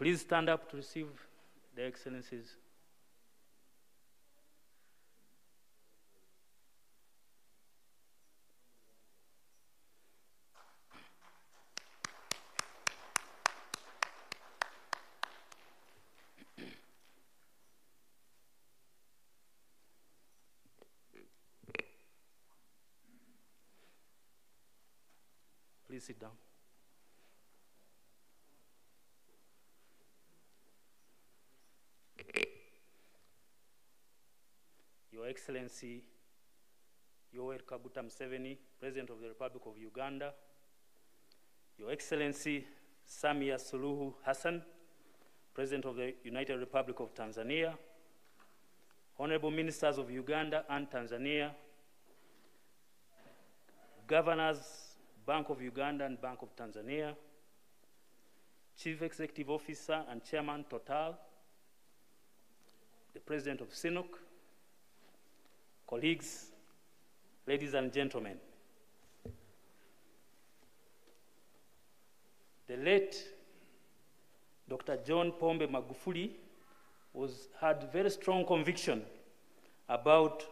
Please stand up to receive the Excellencies. Please sit down. Your Excellency, Yoweri Kaguta Museveni, President of the Republic of Uganda, Your Excellency Samia Suluhu Hassan, President of the United Republic of Tanzania, Honorable Ministers of Uganda and Tanzania, Governors, Bank of Uganda and Bank of Tanzania, Chief Executive Officer and Chairman Total, the President of SINUC, colleagues, ladies and gentlemen. The late Dr. John Pombe Magufuli had very strong conviction about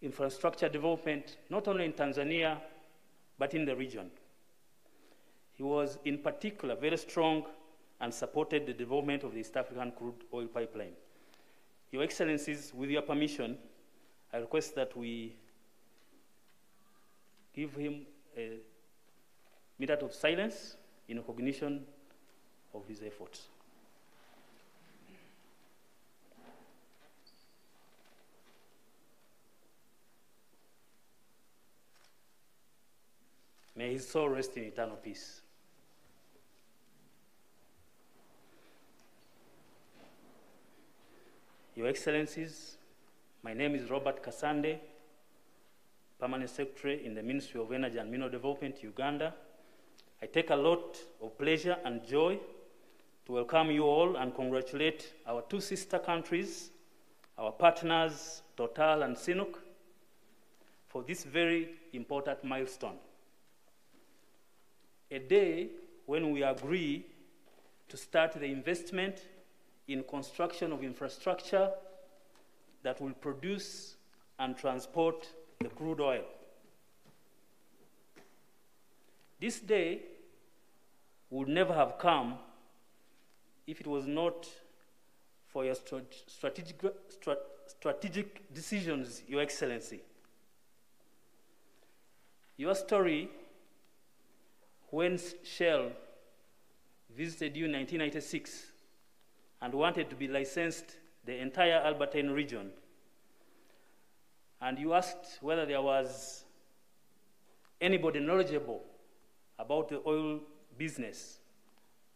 infrastructure development, not only in Tanzania, but in the region. He was, in particular, very strong and supported the development of the East African crude oil pipeline. Your Excellencies, with your permission, I request that we give him a minute of silence in recognition of his efforts. May his soul rest in eternal peace. Your Excellencies, my name is Robert Kasande, Permanent Secretary in the Ministry of Energy and Mineral Development, Uganda. I take a lot of pleasure and joy to welcome you all and congratulate our two sister countries, our partners, Total and SINUC, for this very important milestone. A day when we agree to start the investment in construction of infrastructure that will produce and transport the crude oil. This day would never have come if it was not for your strategic decisions, Your Excellency. Your story, when Shell visited you in 1996 and wanted to be licensed the entire Albertine region, and you asked whether there was anybody knowledgeable about the oil business,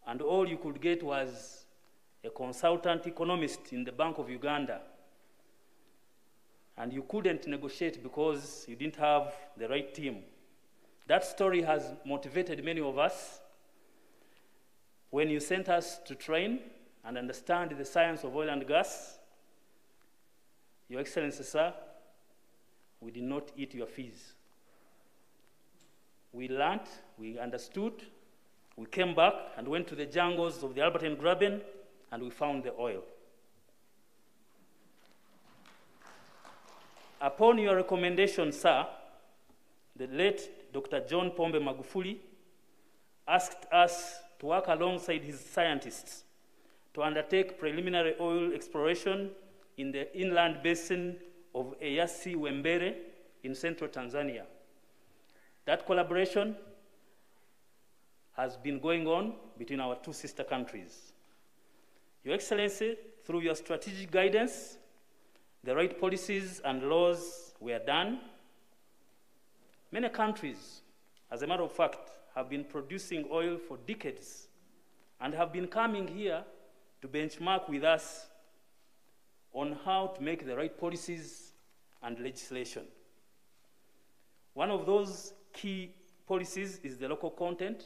and all you could get was a consultant economist in the Bank of Uganda, and you couldn't negotiate because you didn't have the right team. That story has motivated many of us. When you sent us to train and understand the science of oil and gas, Your Excellency, sir, we did not eat your fees. We learned, we understood, we came back and went to the jungles of the Albertine Graben, and we found the oil. Upon your recommendation, sir, the late Dr. John Pombe Magufuli asked us to work alongside his scientists to undertake preliminary oil exploration in the inland basin of Eyasi Wembere in central Tanzania. That collaboration has been going on between our two sister countries. Your Excellency, through your strategic guidance, the right policies and laws were done. Many countries, as a matter of fact, have been producing oil for decades and have been coming here to benchmark with us on how to make the right policies and legislation. One of those key policies is the local content,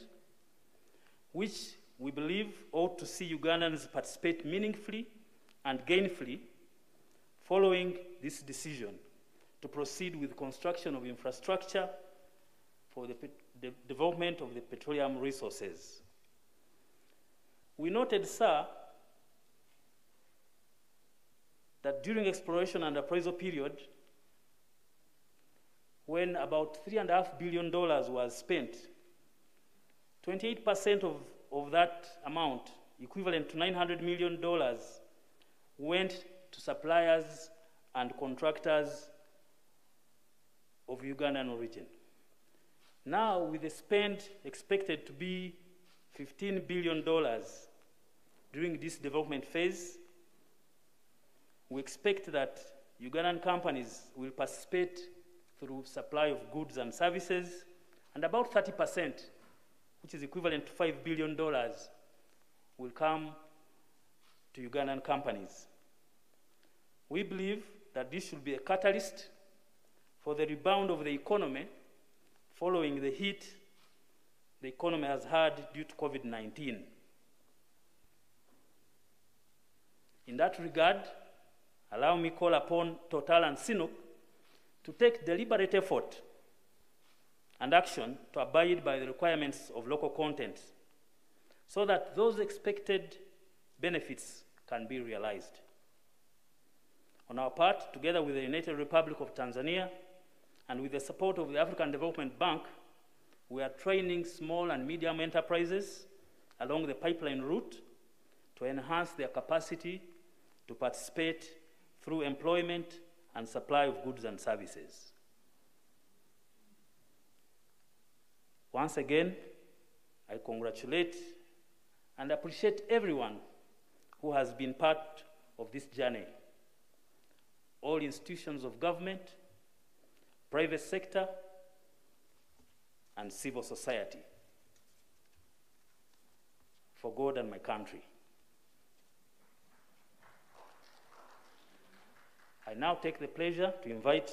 which we believe ought to see Ugandans participate meaningfully and gainfully following this decision to proceed with construction of infrastructure for the development of the petroleum resources. We noted, sir, that during exploration and appraisal period, when about $3.5 billion was spent, 28% of that amount, equivalent to $900 million, went to suppliers and contractors of Ugandan origin. Now, with the spend expected to be $15 billion during this development phase, we expect that Ugandan companies will participate through supply of goods and services, and about 30%, which is equivalent to $5 billion, will come to Ugandan companies. We believe that this should be a catalyst for the rebound of the economy following the hit the economy has had due to COVID-19. In that regard, allow me call upon Total and Sinuk to take deliberate effort and action to abide by the requirements of local content so that those expected benefits can be realized. On our part, together with the United Republic of Tanzania and with the support of the African Development Bank, we are training small and medium enterprises along the pipeline route to enhance their capacity to participate through employment and supply of goods and services. Once again, I congratulate and appreciate everyone who has been part of this journey. All institutions of government, private sector, and civil society, for God and my country. I now take the pleasure to invite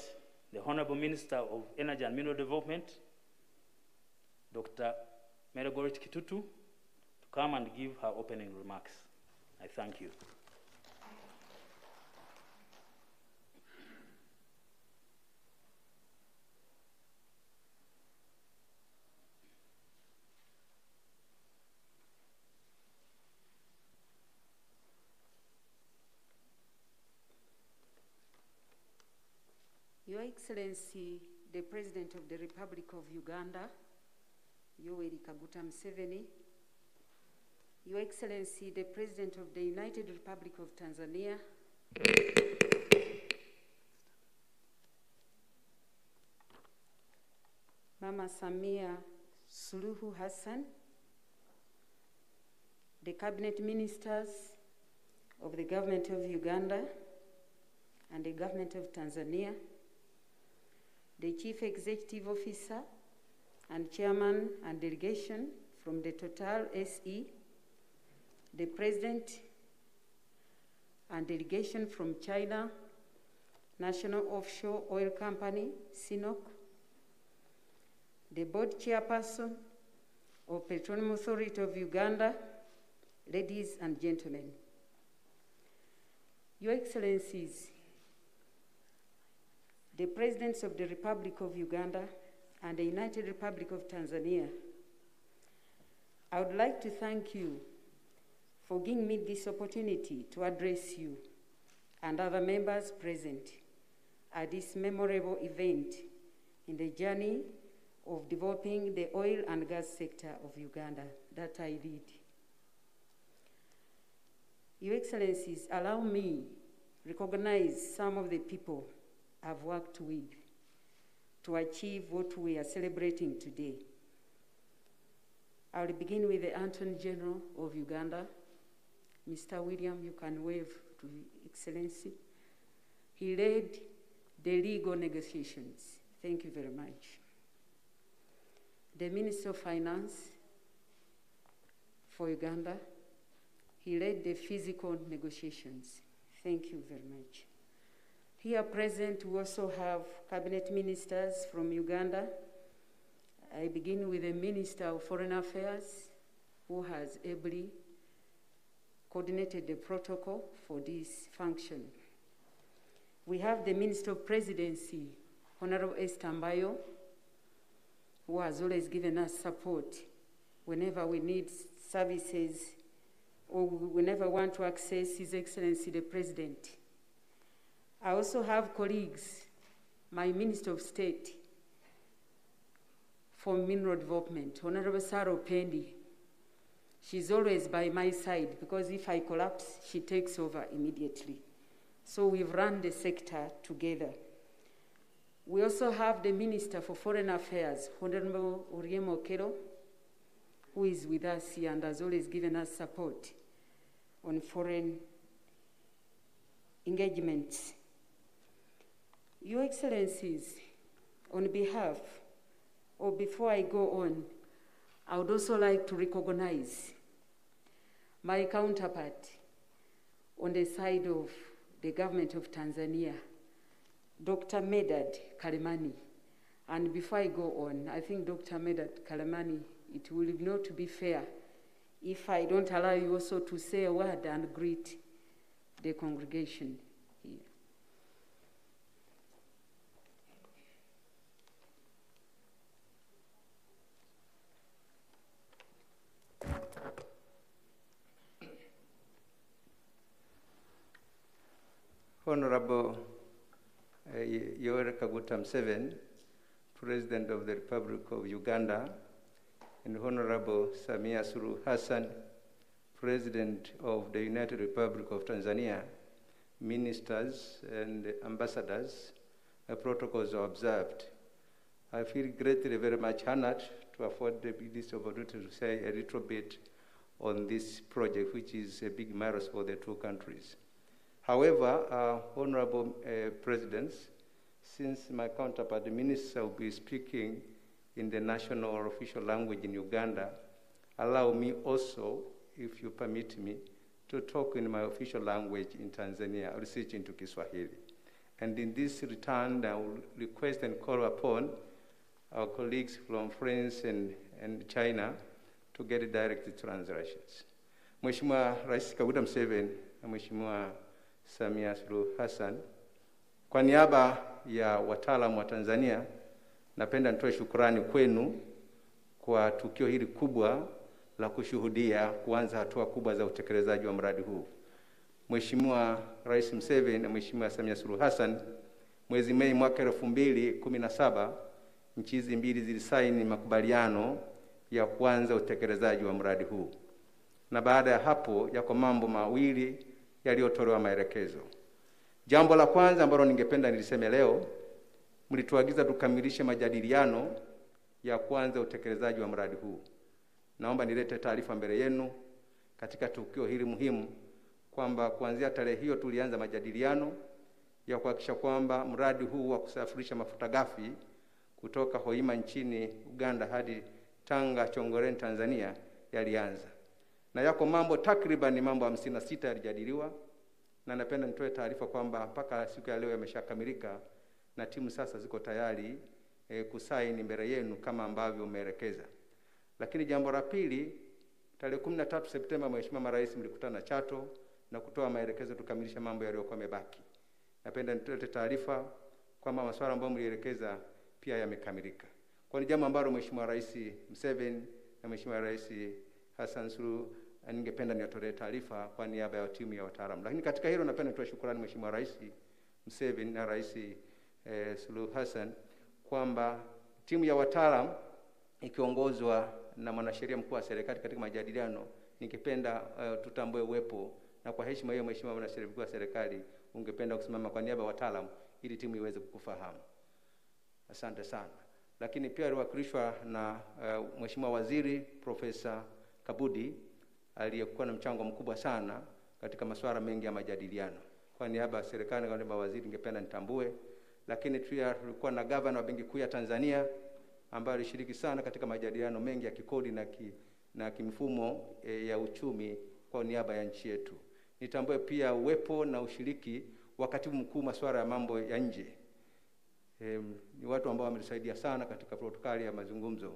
the Honorable Minister of Energy and Mineral Development, Dr. Meregoret Kitutu, to come and give her opening remarks. I thank you. Your Excellency, the President of the Republic of Uganda, Yoweri Kaguta Museveni, Your Excellency, the President of the United Republic of Tanzania, Mama Samia Suluhu Hassan, the Cabinet Ministers of the Government of Uganda and the Government of Tanzania, the Chief Executive Officer and Chairman and delegation from the Total SE, the President and delegation from China National Offshore Oil Company, SINOC, the Board Chairperson of Petroleum Authority of Uganda, ladies and gentlemen. Your Excellencies, the Presidents of the Republic of Uganda and the United Republic of Tanzania, I would like to thank you for giving me this opportunity to address you and other members present at this memorable event in the journey of developing the oil and gas sector of Uganda that I lead. Your Excellencies, allow me to recognize some of the people I've worked with to achieve what we are celebrating today. I'll begin with the Attorney General of Uganda. Mr. William, you can wave to Excellency. He led the legal negotiations. Thank you very much. The Minister of Finance for Uganda, he led the physical negotiations. Thank you very much. Here present, we also have Cabinet Ministers from Uganda. I begin with the Minister of Foreign Affairs, who has ably coordinated the protocol for this function. We have the Minister of Presidency, Honorable Esther Mbayo, who has always given us support whenever we need services or whenever I want to access His Excellency the President. I also have colleagues, my Minister of State for Mineral Development, Honorable Sarah Pendi. She's always by my side because if I collapse, she takes over immediately. So we've run the sector together. We also have the Minister for Foreign Affairs, Honorable Uriemo Okero, who is with us here and has always given us support on foreign engagements. Your Excellencies, on behalf, or before I go on, I would also like to recognize my counterpart on the side of the government of Tanzania, Dr. Medad Kalemani. And before I go on, I think Dr. Medad Kalemani, it will not be fair if I don't allow you also to say a word and greet the congregation here. Honorable Yoweri Kaguta Museveni, President of the Republic of Uganda, and Honorable Samia Suluhu Hassan, President of the United Republic of Tanzania, ministers and ambassadors, protocols are observed. I feel greatly very much honored to afford this opportunity to say a little bit on this project, which is a big milestone for the two countries. However, Honorable Presidents, since my counterpart, the Minister, will be speaking in the national or official language in Uganda, allow me also, if you permit me, to talk in my official language in Tanzania, I'll switch into Kiswahili. And in this return, I will request and call upon our colleagues from France and China to get direct translations. Mheshimiwa Rais Kaguta Museveni na Mheshimiwa Samia Suluhu Hassan, kwa niaba ya wataalamu wa Tanzania, napenda nitoe shukrani kwenu kwa tukio hili kubwa la kushuhudia kuanza hatua kubwa za utekelezaji wa mradi huu. Mheshimiwa Rais Museveni na Mheshimiwa Samia Suluhu Hassan, mwezi Mei mwaka 2017, nchi hizi mbili zilisaini makubaliano ya kuanza utekelezaji wa mradi huu. Na baada ya hapo yako mambo mawili yaliyotolewa maelekezo. Jambo la kwanza ambalo ningependa niliseme leo, mlituagiza tukamilishe majadiliano ya kuanza utekelezaji wa mradi huu. Naomba nilete taarifa mbele yenu katika tukio hili muhimu kwamba kuanzia tarehe hiyo tulianza majadiliano ya kuhakikisha kwamba mradi huu wa kusafirisha mafuta ghafi kutoka Hoima nchini Uganda hadi Tanga Chongoreni Tanzania yalianza. Na yako mambo takriban mambo 56 yalijadiliwa, na napenda nitoe taarifa kwamba mpaka siku ya leo yameshakamilika na timu sasa ziko tayari kusaini mbele yenu kama ambavyo umeelekeza. Lakini jambo la pili, tarehe 13 Septemba Mheshimiwa Rais mlikutana Chato na kutoa maelekezo tukamilisha mambo yaliyokuwa yamebaki. Napenda nitoe taarifa kwamba masuala ambayo mlielekeza pia yamekamilika. Kwa ni jambo ambalo Mheshimiwa Rais Museveni na Mheshimiwa Rais Hassan Suluhu ningependa niwatolee taarifa kwa niaba ya timu ya wataalamu. Lakini katika hilo napenda nitoe shukrani Mheshimiwa Rais Museveni na Rais Suluhu Hassan kwamba timu ya wataalamu ikiongozwa na mwanasheria mkuu wa serikali katika majadiliano, ningependa tutambue uwepo, na kwa heshima hiyo Mheshimiwa mwanasheria mkuu wa serikali ungependa kusimama kwa niaba ya wataalamu ili timu iweze kukufahamu. Asante sana. Lakini pia aliwakilishwa na Mheshimiwa Waziri Profesa Kabudi aliyekuwa na mchango mkubwa sana katika masuala mengi ya majadiliano. Kwa niaba ya serikali na niaba waziri ningependa nitambue. Lakini pia tulikuwa na Governor wa Benki Kuu ya Tanzania ambaye alishiriki sana katika majadiliano mengi ya kikodi na kimfumo ya uchumi kwa niaba ya nchi yetu. Nitambue pia uwepo na ushiriki wa Katibu Mkuu masuala ya mambo ya nje. Ni watu ambao wametusaidia sana katika protokali ya mazungumzo.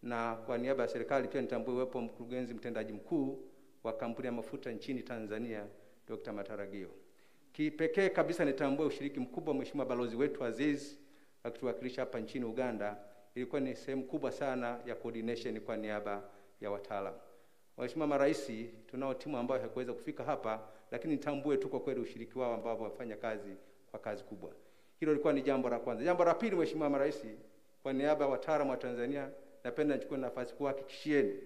Na kwa niaba ya serikali pia nitambue uwepo mkurugenzi mtendaji mkuu wa kampuni ya mafuta nchini Tanzania, Dr. Mataragio. Kipekee kabisa nitambue ushiriki mkubwa Mheshimiwa balozi wetu Aziz akituwakilisha hapa nchini Uganda. Ilikuwa ni sehemu kubwa sana ya coordination kwa niaba ya wataalamu. Mheshimiwa Marais, tunao timu ambayo haikuweza kufika hapa, lakini nitambue tu kwa kweli ushiriki wao ambao wamefanya kazi kwa kazi kubwa. Hilo lilikuwa ni jambo la kwanza. Jambo la pili, Mheshimiwa Marais, kwa niaba ya wataalamu wa Tanzania, napenda nichukue nafasi kuhakikishieni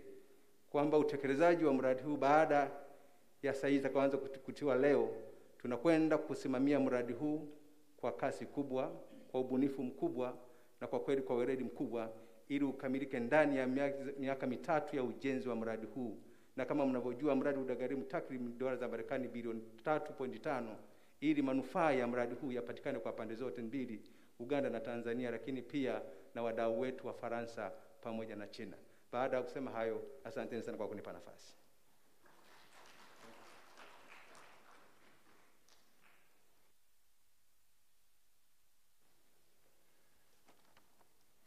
kwamba utekelezaji wa mradi huu baada ya sahihi zitakaanza kutiwa leo, tunakwenda kusimamia mradi huu kwa kasi kubwa, kwa ubunifu mkubwa na kwa kweli kwa weledi mkubwa, ili ukamilike ndani ya miaka mitatu ya ujenzi wa mradi huu. Na kama mnavyojua, mradi utagharimu takriban dola za Marekani bilioni 3.5 ili manufaa ya mradi huu yapatikane kwa pande zote mbili, Uganda na Tanzania, lakini pia na wadau wetu wa Faransa pamoja na China. Baada ya kusema hayo, asanteni sana kwa kunipa nafasi.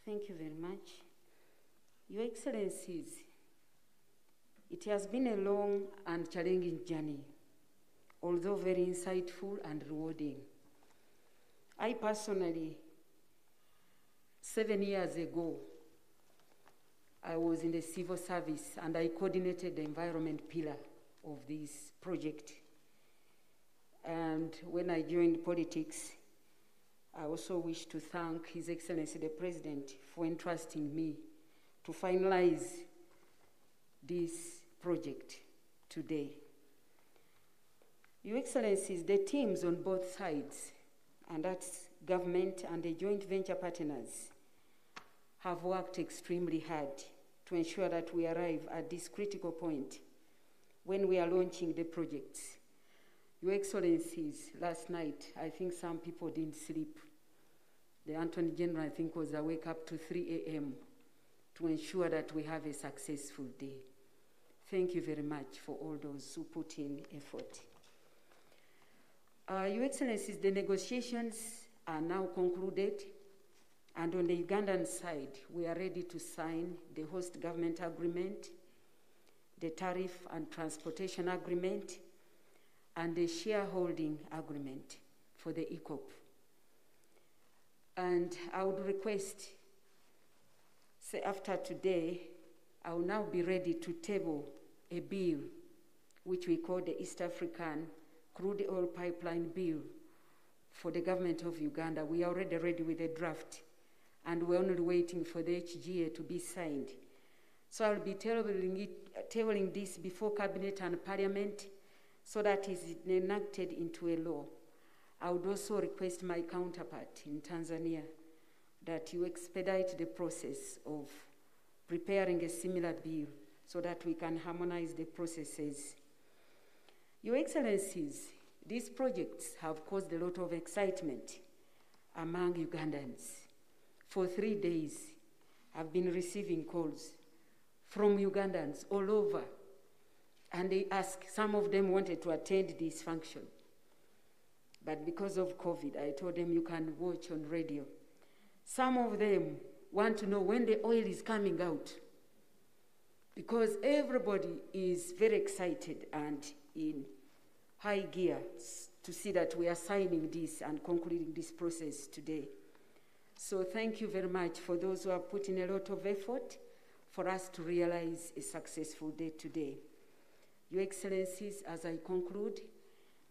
Thank you very much. Your Excellencies, it has been a long and challenging journey, although very insightful and rewarding. I personally, 7 years ago, I was in the civil service and I coordinated the environment pillar of this project. And when I joined politics, I also wish to thank His Excellency the President for entrusting me to finalize this project today. Your Excellencies, the teams on both sides, and that's government and the joint venture partners, have worked extremely hard to ensure that we arrive at this critical point when we are launching the projects. Your Excellencies, last night, I think some people didn't sleep. The Attorney General, I think, was awake up to 3 a.m. to ensure that we have a successful day. Thank you very much for all those who put in effort. Your Excellencies, the negotiations are now concluded, and on the Ugandan side, we are ready to sign the host government agreement, the tariff and transportation agreement, and the shareholding agreement for the ECOP. And I would request, say after today, I will now be ready to table a bill which we call the East African Crude Oil Pipeline Bill for the government of Uganda. We are already ready with a draft, and we're only waiting for the HGA to be signed. So I'll be tabling this before Cabinet and Parliament so that it is enacted into a law. I would also request my counterpart in Tanzania that you expedite the process of preparing a similar bill so that we can harmonize the processes. Your Excellencies, these projects have caused a lot of excitement among Ugandans. For 3 days, I've been receiving calls from Ugandans all over, and they asked, some of them wanted to attend this function. But because of COVID, I told them you can watch on radio. Some of them want to know when the oil is coming out, because everybody is very excited and in high gear to see that we are signing this and concluding this process today. So thank you very much for those who have put in a lot of effort for us to realize a successful day today. Your Excellencies, as I conclude,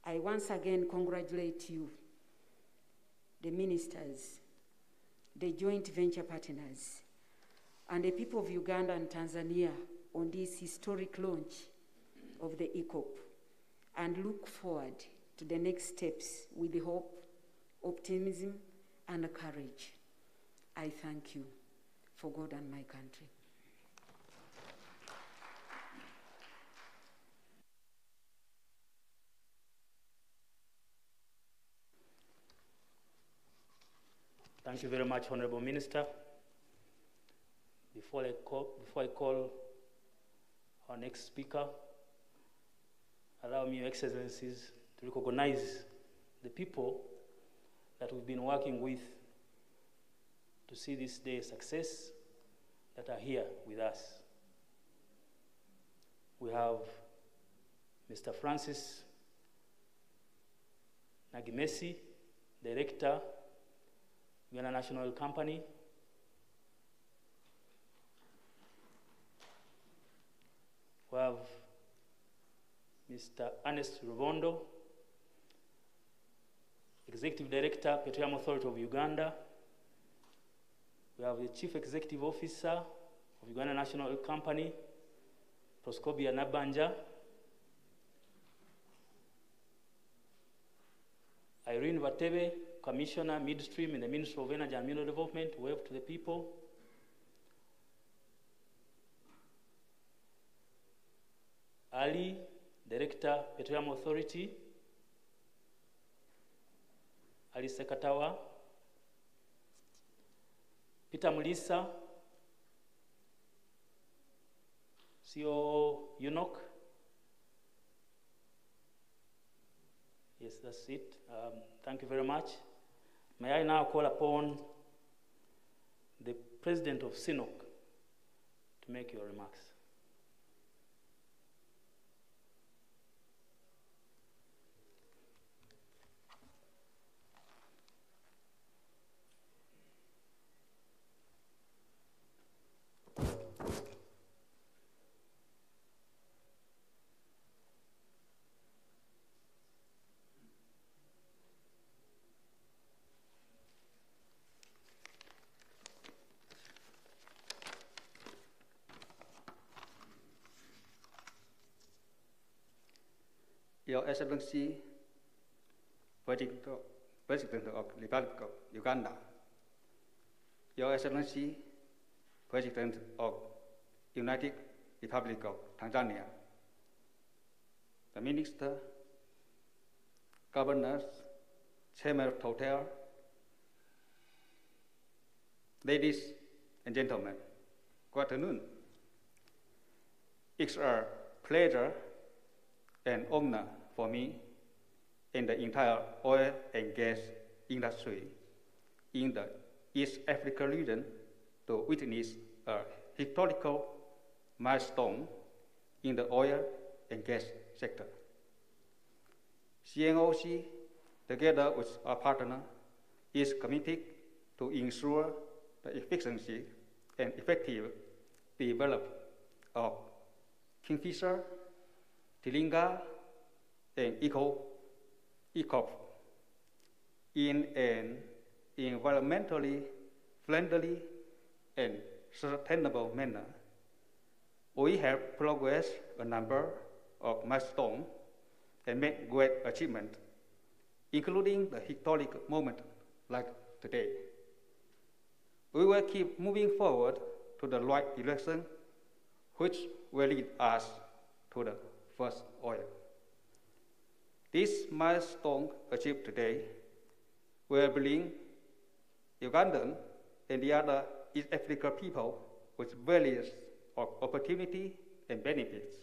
I once again congratulate you, the ministers, the joint venture partners, and the people of Uganda and Tanzania on this historic launch of the ECOP, and look forward to the next steps with the hope, optimism, and courage. I thank you for God and my country. Thank you very much, Honorable Minister. Before I call our next speaker, allow me, Your Excellencies, to recognize the people that we've been working with to see this day a success that are here with us. We have Mr. Francis Nagimesi, Director, Uganda National Company. We have Mr. Ernest Rubondo, Executive Director, Petroleum Authority of Uganda. We have the Chief Executive Officer of Uganda National Oil Company, Proscobia Nabanja. Irene Vatebe, Commissioner, Midstream in the Ministry of Energy and Mineral Development. Wave to the people. Ali, Director, Petroleum Authority. Ali Sekatawa. Peter Mulisa, CEO UNOC. Yes, that's it. Thank you very much. May I now call upon the President of SINOC to make your remarks. Your Excellency, President of the Republic of Uganda, Your Excellency, President of United Republic of Tanzania, the Minister, Governors, Chairman of Total, ladies and gentlemen, good afternoon. It's a pleasure and honor for me and the entire oil and gas industry in the East Africa region to witness a historical milestone in the oil and gas sector. CNOC, together with our partner, is committed to ensure the efficiency and effective development of Kingfisher, Tilinga, and ECOP in an environmentally friendly and sustainable manner. We have progressed a number of milestones and made great achievements, including the historic moment like today. We will keep moving forward to the right direction, which will lead us to the first oil. This milestone achieved today will bring Ugandan and the other East Africa people with various opportunities and benefits.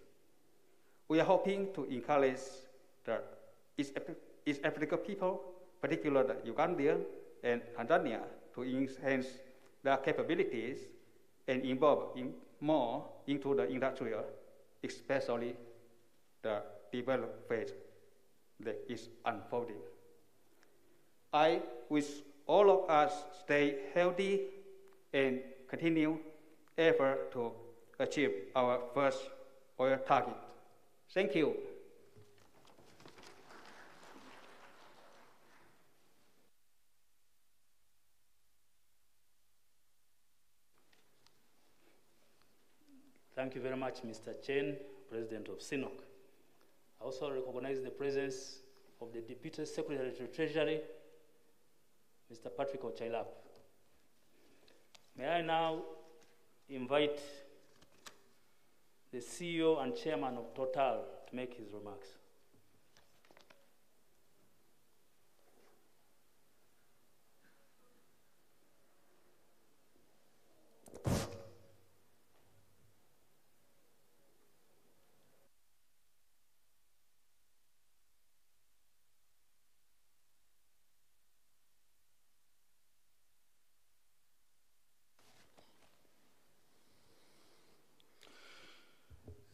We are hoping to encourage the East Africa people, particularly the Ugandan and Tanzania, to enhance their capabilities and involve more into the industrial, especially the development phase that is unfolding. I wish all of us stay healthy and continue effort to achieve our first oil target. Thank you. Thank you very much, Mr. Chen, President of SINOC. I also recognize the presence of the Deputy Secretary to Treasury, Mr. Patrick Ochailap. May I now invite the CEO and Chairman of Total to make his remarks.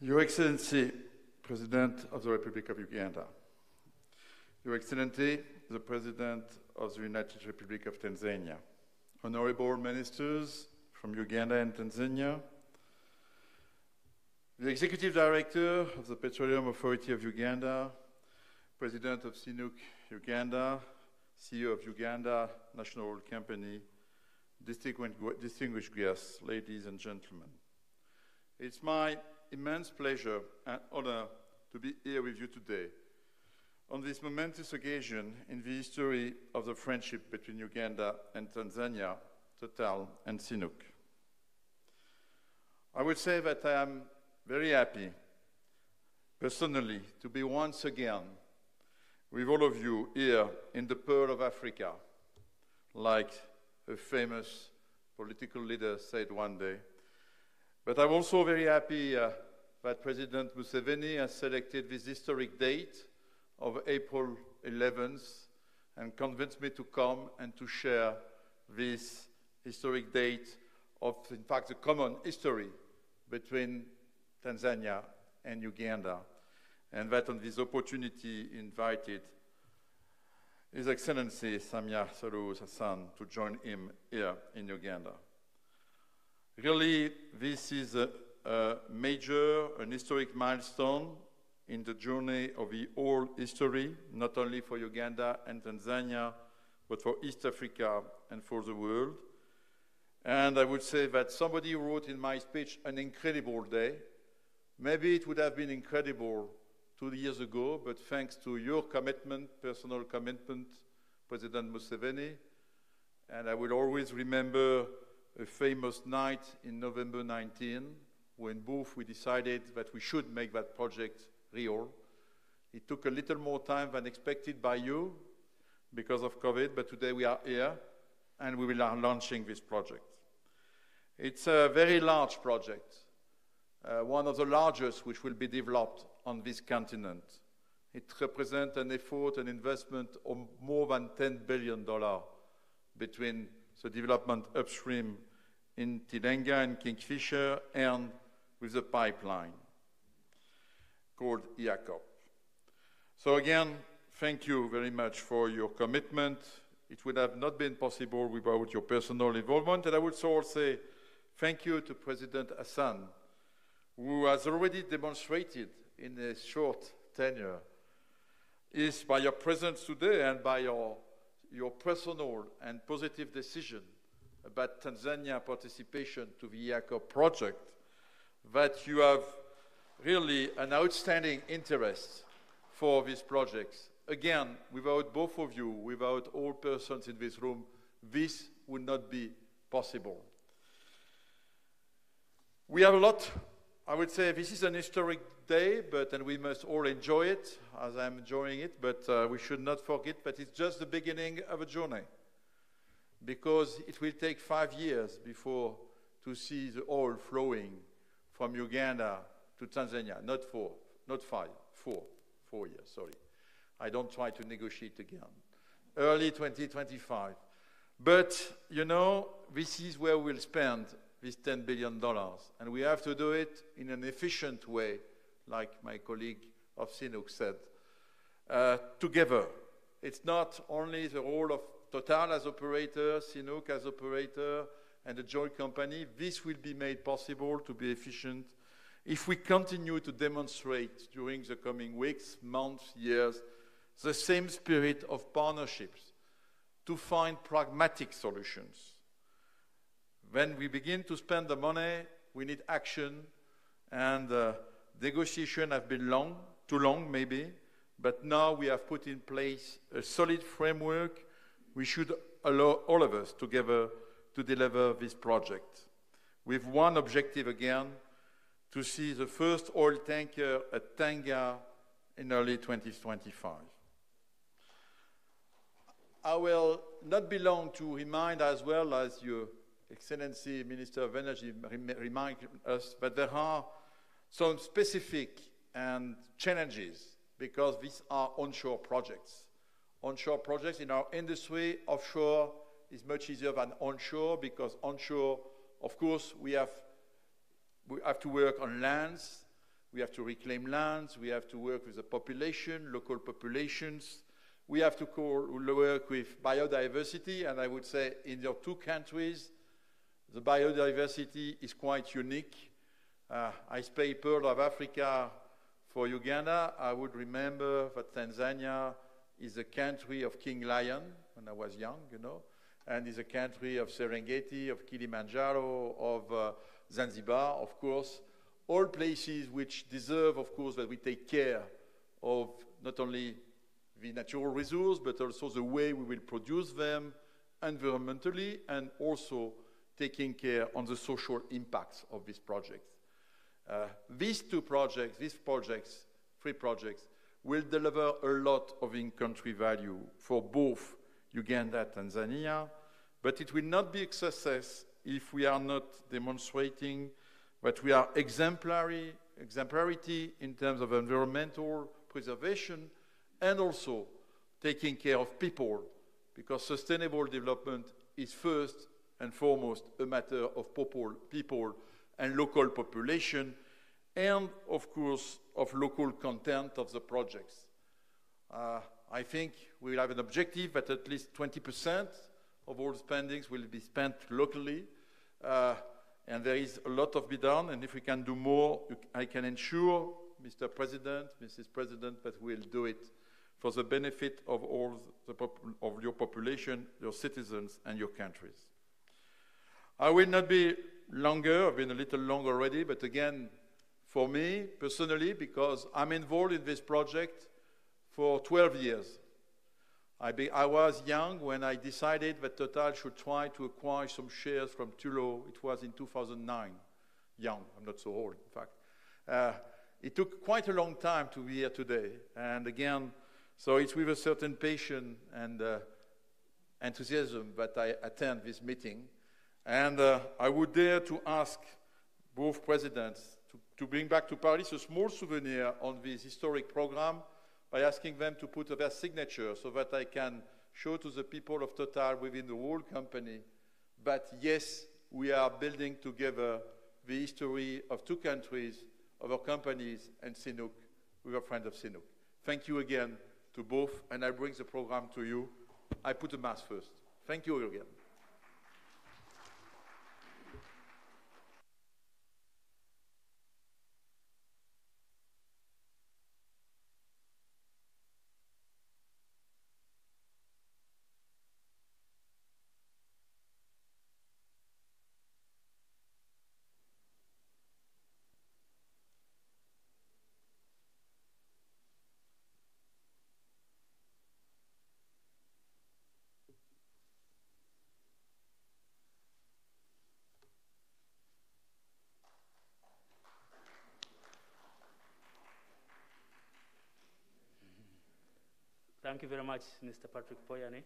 Your Excellency, President of the Republic of Uganda, Your Excellency, the President of the United Republic of Tanzania, Honorable Ministers from Uganda and Tanzania, the Executive Director of the Petroleum Authority of Uganda, President of Sinuk Uganda, CEO of Uganda National Oil Company, distinguished guests, ladies and gentlemen. It's my immense pleasure and honor to be here with you today on this momentous occasion in the history of the friendship between Uganda and Tanzania, Total and Sinuk. I would say that I am very happy, personally, to be once again with all of you here in the Pearl of Africa, like a famous political leader said one day. But I'm also very happy that President Museveni has selected this historic date of April 11th and convinced me to come and to share this historic date of, in fact, the common history between Tanzania and Uganda, and that on this opportunity invited His Excellency Samia Suluhu Hassan to join him here in Uganda. Really, this is a major, an historic milestone in the journey of the whole history, not only for Uganda and Tanzania, but for East Africa and for the world. And I would say that somebody wrote in my speech, an incredible day. Maybe it would have been incredible 2 years ago, but thanks to your commitment, personal commitment, President Museveni, and I will always remember a famous night in November 19, when both we decided that we should make that project real. It took a little more time than expected by you because of COVID, but today we are here and we will be launching this project. It's a very large project, one of the largest which will be developed on this continent. It represents an effort, an investment of more than $10 billion between the development upstream in Tilenga and Kingfisher and with the pipeline called IACOP. So again, thank you very much for your commitment. It would have not been possible without your personal involvement. And I would also say thank you to President Hassan, who has already demonstrated in a short tenure is by your presence today and by your personal and positive decision about Tanzania participation to the IACOP project, that you have really an outstanding interest for these projects. Again, without both of you, without all persons in this room, this would not be possible. We have a lot. I would say this is an historic day, and we must all enjoy it, as I'm enjoying it, but we should not forget that it's just the beginning of a journey, because it will take 5 years before to see the oil flowing from Uganda to Tanzania. Not 5, 4 years, sorry. I don't try to negotiate again. Early 2025. But, you know, this is where we'll spend this $10 billion. And we have to do it in an efficient way, like my colleague of Sinuk said, together. It's not only the role of Total as operator, Sinuk as operator, and the joint company. This will be made possible to be efficient if we continue to demonstrate during the coming weeks, months, years, the same spirit of partnerships to find pragmatic solutions. When we begin to spend the money, we need action, and negotiations have been long, too long maybe, but now we have put in place a solid framework. We should allow all of us together to deliver this project with one objective again, to see the first oil tanker at Tanga in early 2025. I will not be long to remind, as well as your Excellency Minister of Energy remind us, that there are some specific and challenges, because these are onshore projects. Onshore projects in our industry, offshore is much easier than onshore, because onshore, of course, we have to work on lands, we have to reclaim lands, we have to work with the population, local populations, we have to work with biodiversity, and I would say in your two countries, the biodiversity is quite unique. I say Pearl of Africa for Uganda. I would remember that Tanzania is a country of King Lion when I was young, you know, and is a country of Serengeti, of Kilimanjaro, of Zanzibar, of course. All places which deserve, of course, that we take care of not only the natural resource, but also the way we will produce them environmentally, and also taking care on the social impacts of these projects. These three projects, will deliver a lot of in-country value for both Uganda and Tanzania, but it will not be a success if we are not demonstrating that we are exemplarity in terms of environmental preservation and also taking care of people, because sustainable development is first and foremost a matter of people and local population, and of course of local content of the projects. I think we will have an objective that at least 20% of all spendings will be spent locally, and there is a lot to be done, and if we can do more, I can ensure, Mr. President, Mrs. President, that we'll do it for the benefit of all of your population, your citizens, and your countries. I will not be longer, I've been a little long already, but again, for me personally, because I'm involved in this project for 12 years. I was young when I decided that Total should try to acquire some shares from Tullow. It was in 2009. Young, I'm not so old, in fact. It took quite a long time to be here today. And again, so it's with a certain patience and enthusiasm that I attend this meeting. And I would dare to ask both presidents to bring back to Paris a small souvenir on this historic program by asking them to put their signature so that I can show to the people of Total within the whole company that yes, we are building together the history of two countries, of our companies, and Sinuk, with our friend of Sinuk. Thank you again to both, and I bring the program to you. I put the mass first. Thank you again. Thank you very much, Mr. Patrick Poyane.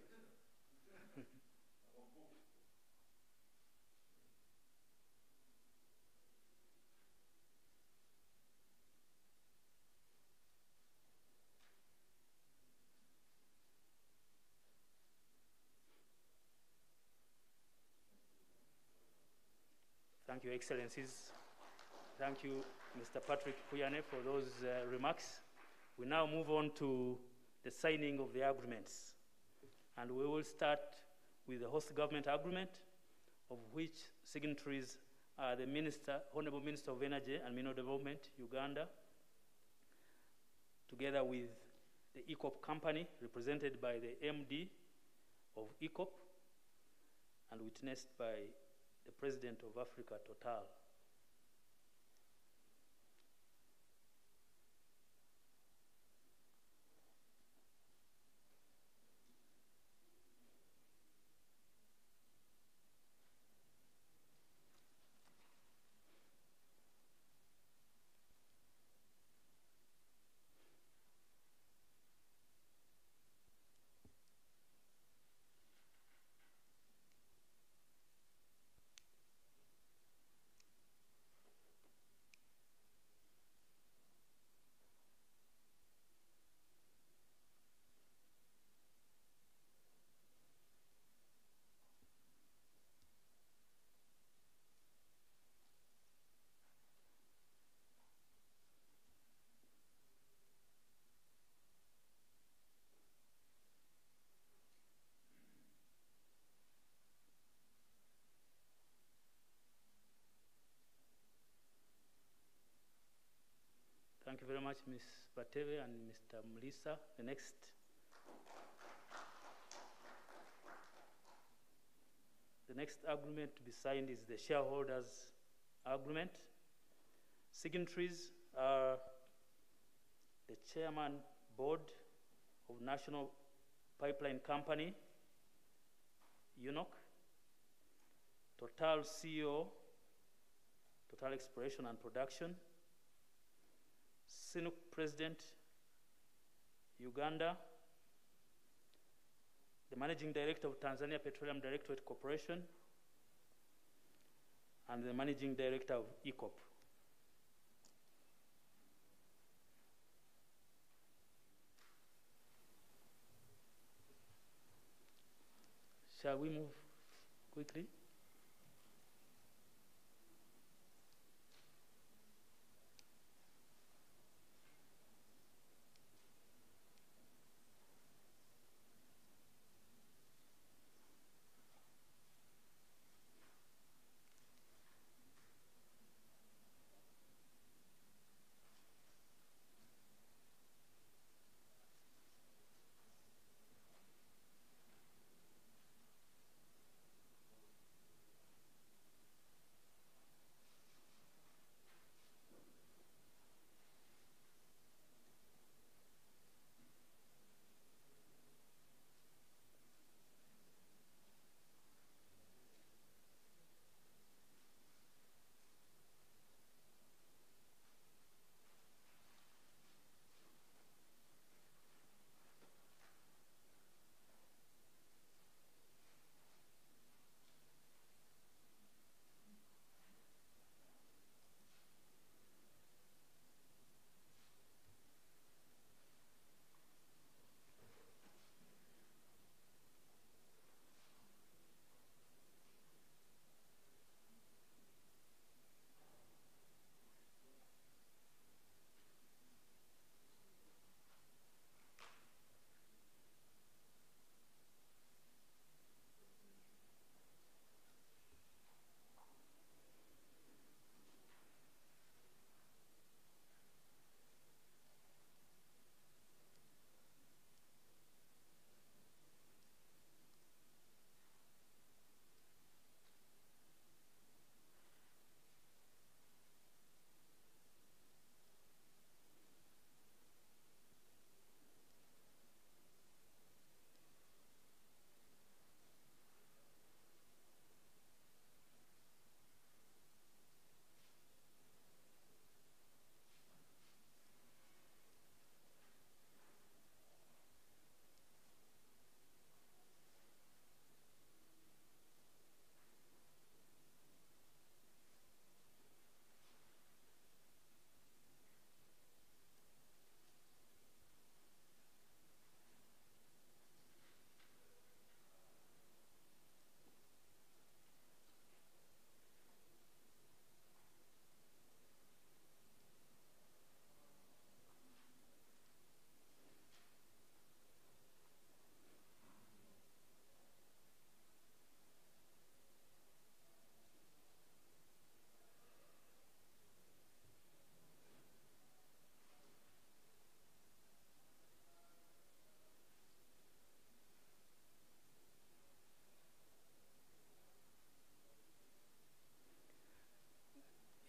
Thank you, Excellencies. Thank you, Mr. Patrick Poyane, for those remarks. We now move on to the signing of the agreements. And we will start with the host government agreement, of which signatories are the Honorable Minister of Energy and Mineral Development, Uganda, together with the ECOP company, represented by the MD of ECOP, and witnessed by the President of Africa, Total. Thank you very much, Ms. Bateve and Mr. Mlisa. The next agreement to be signed is the shareholders' agreement. Signatories are the Chairman Board of National Pipeline Company, UNOC, Total CEO, Total Exploration and Production, SINUC President, Uganda, the Managing Director of Tanzania Petroleum Directorate Corporation, and the Managing Director of ECOP. Shall we move quickly?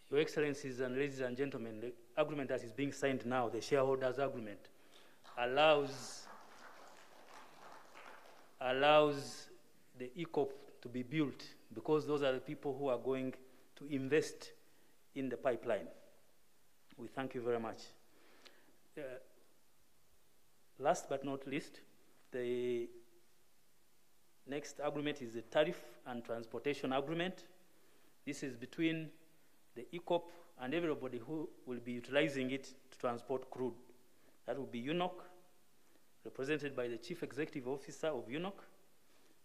Your Excellencies and ladies and gentlemen, the agreement that is being signed now, the shareholders' agreement, allows the ECOP to be built because those are the people who are going to invest in the pipeline. We thank you very much. Last but not least, the next agreement is the Tariff and Transportation Agreement. This is between the ECOP and everybody who will be utilizing it to transport crude. That will be UNOC, represented by the Chief Executive Officer of UNOC,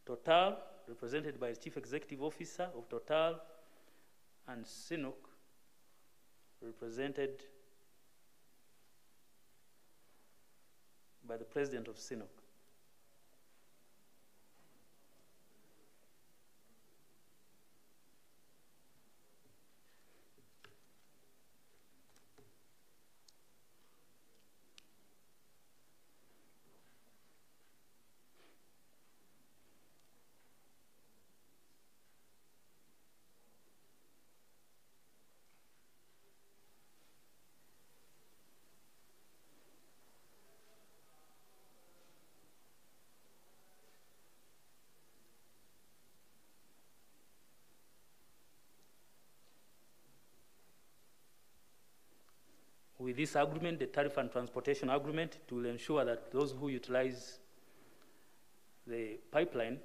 Total, represented by the Chief Executive Officer of Total, and SINUC, represented by the President of SINUC. with this agreement, the tariff and transportation agreement, it will ensure that those who utilize the pipeline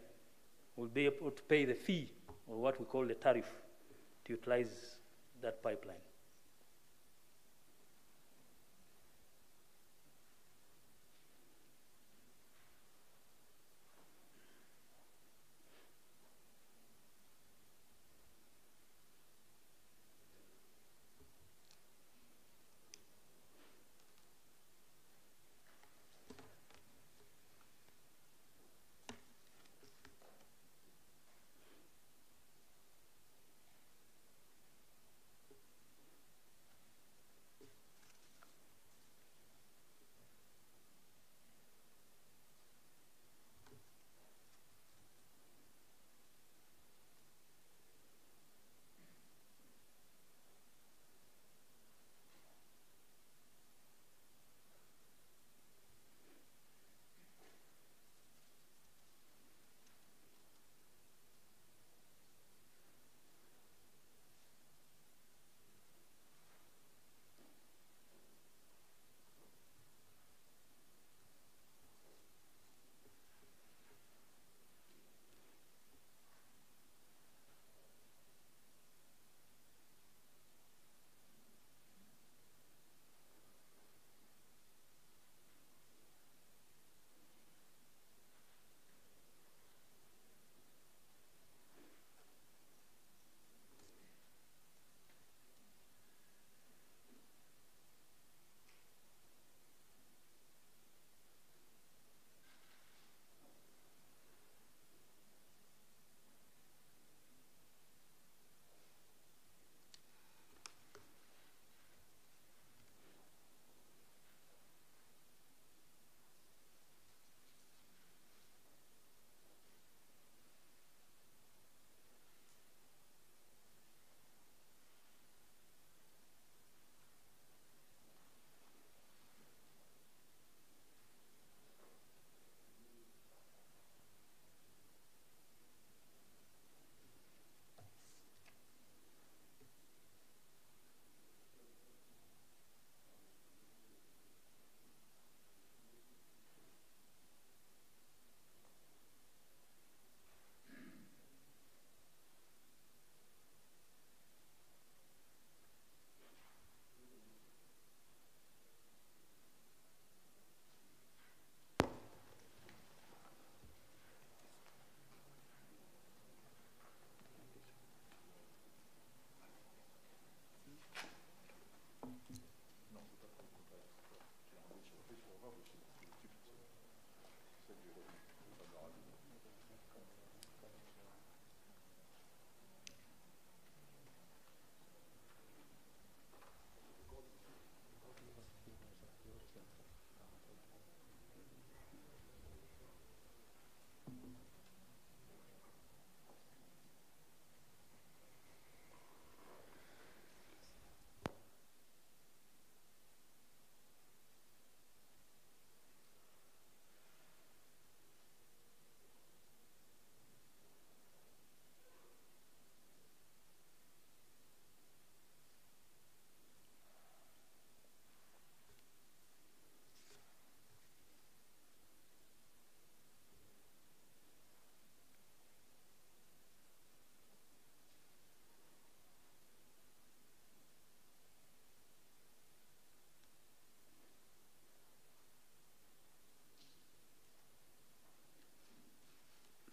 will be able to pay the fee, or what we call the tariff, to utilize that pipeline.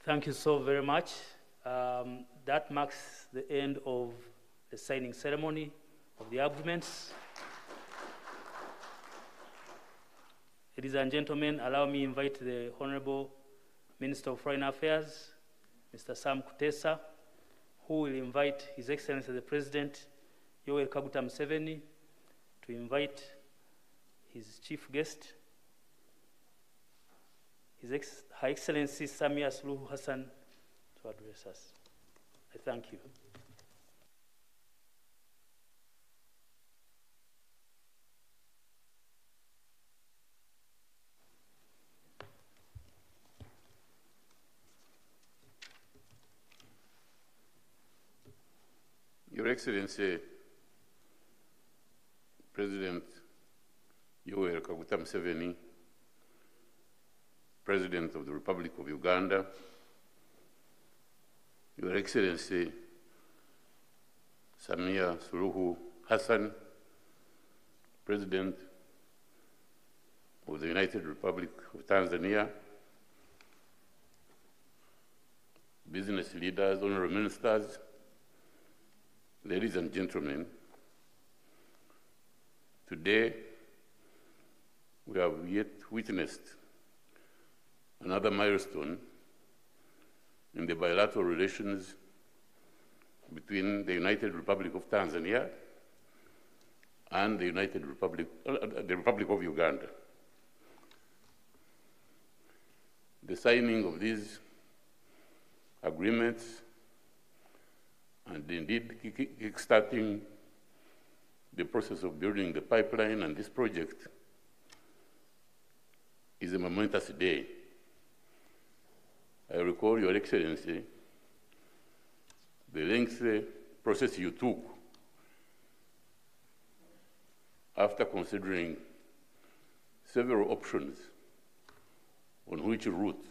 Thank you so very much. That marks the end of the signing ceremony of the agreements. Ladies and gentlemen, allow me to invite the Honorable Minister of Foreign Affairs, Mr. Sam Kutesa, who will invite His Excellency the President, Yoweri Kaguta Museveni, to invite his chief guest, Her Excellency Samia Suluhu Hassan, to address us. I thank you. Your Excellency, President Yoweri Kaguta Museveni, President of the Republic of Uganda, Your Excellency Samia Suluhu Hassan, President of the United Republic of Tanzania, business leaders, honorable ministers, ladies and gentlemen, today we have yet witnessed another milestone in the bilateral relations between the United Republic of Tanzania and the the Republic of Uganda. The signing of these agreements and indeed kickstarting the process of building the pipeline and this project is a momentous day. I recall, Your Excellency, the lengthy process you took after considering several options on which route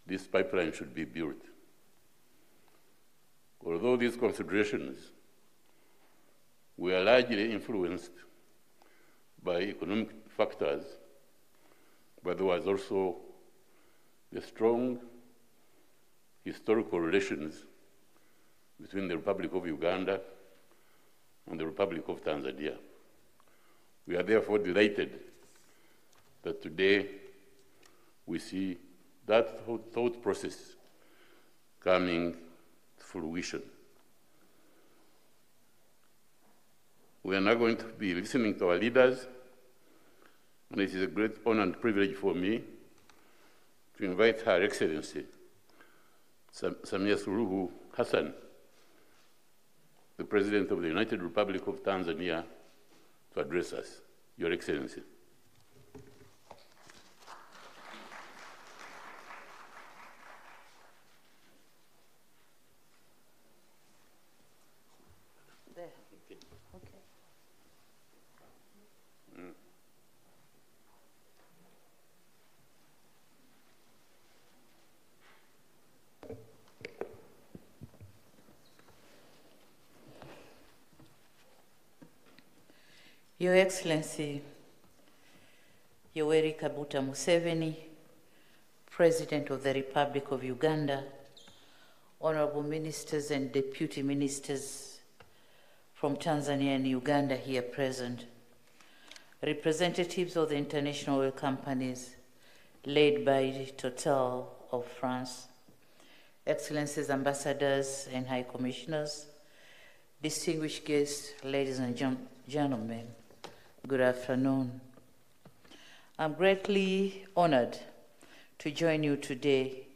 this pipeline should be built. Although these considerations were largely influenced by economic factors, but there was also the strong historical relations between the Republic of Uganda and the Republic of Tanzania. We are therefore delighted that today we see that thought process coming to fruition. We are now going to be listening to our leaders, and it is a great honor and privilege for me to invite Her Excellency Samia Suluhu Hassan, the President of the United Republic of Tanzania, to address us. Your Excellency. Your Excellency, Yoweri Kaguta Museveni, President of the Republic of Uganda, honorable ministers and deputy ministers from Tanzania and Uganda here present, representatives of the international oil companies led by Total of France, Excellencies, ambassadors and high commissioners, distinguished guests, ladies and gentlemen, good afternoon. I'm greatly honored to join you today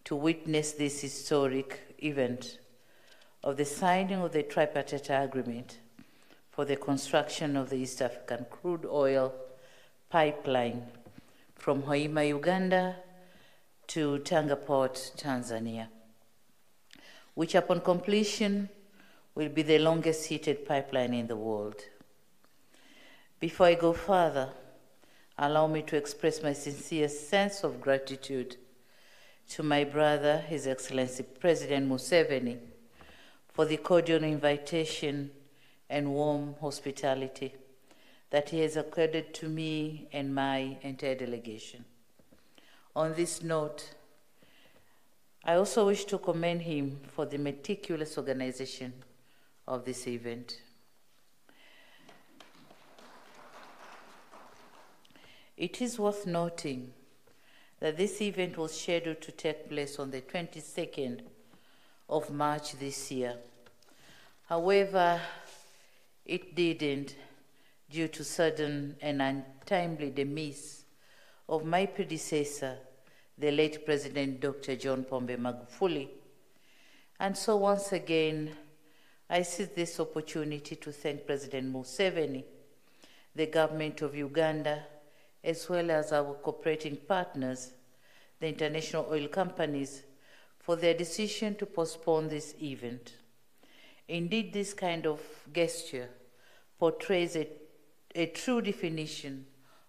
to witness this historic event of the signing of the tripartite agreement for the construction of the East African crude oil pipeline from Hoima, Uganda to Tanga Port, Tanzania, which upon completion will be the longest heated pipeline in the world. Before I go further, allow me to express my sincere sense of gratitude to my brother, His Excellency President Museveni, for the cordial invitation and warm hospitality that he has accorded to me and my entire delegation. On this note, I also wish to commend him for the meticulous organization of this event. It is worth noting that this event was scheduled to take place on the 22nd of March this year. However, it didn't due to sudden and untimely demise of my predecessor, the late President Dr. John Pombe Magufuli. And so once again, I seize this opportunity to thank President Museveni, the government of Uganda, as well as our cooperating partners, the international oil companies, for their decision to postpone this event. Indeed, this kind of gesture portrays a a true definition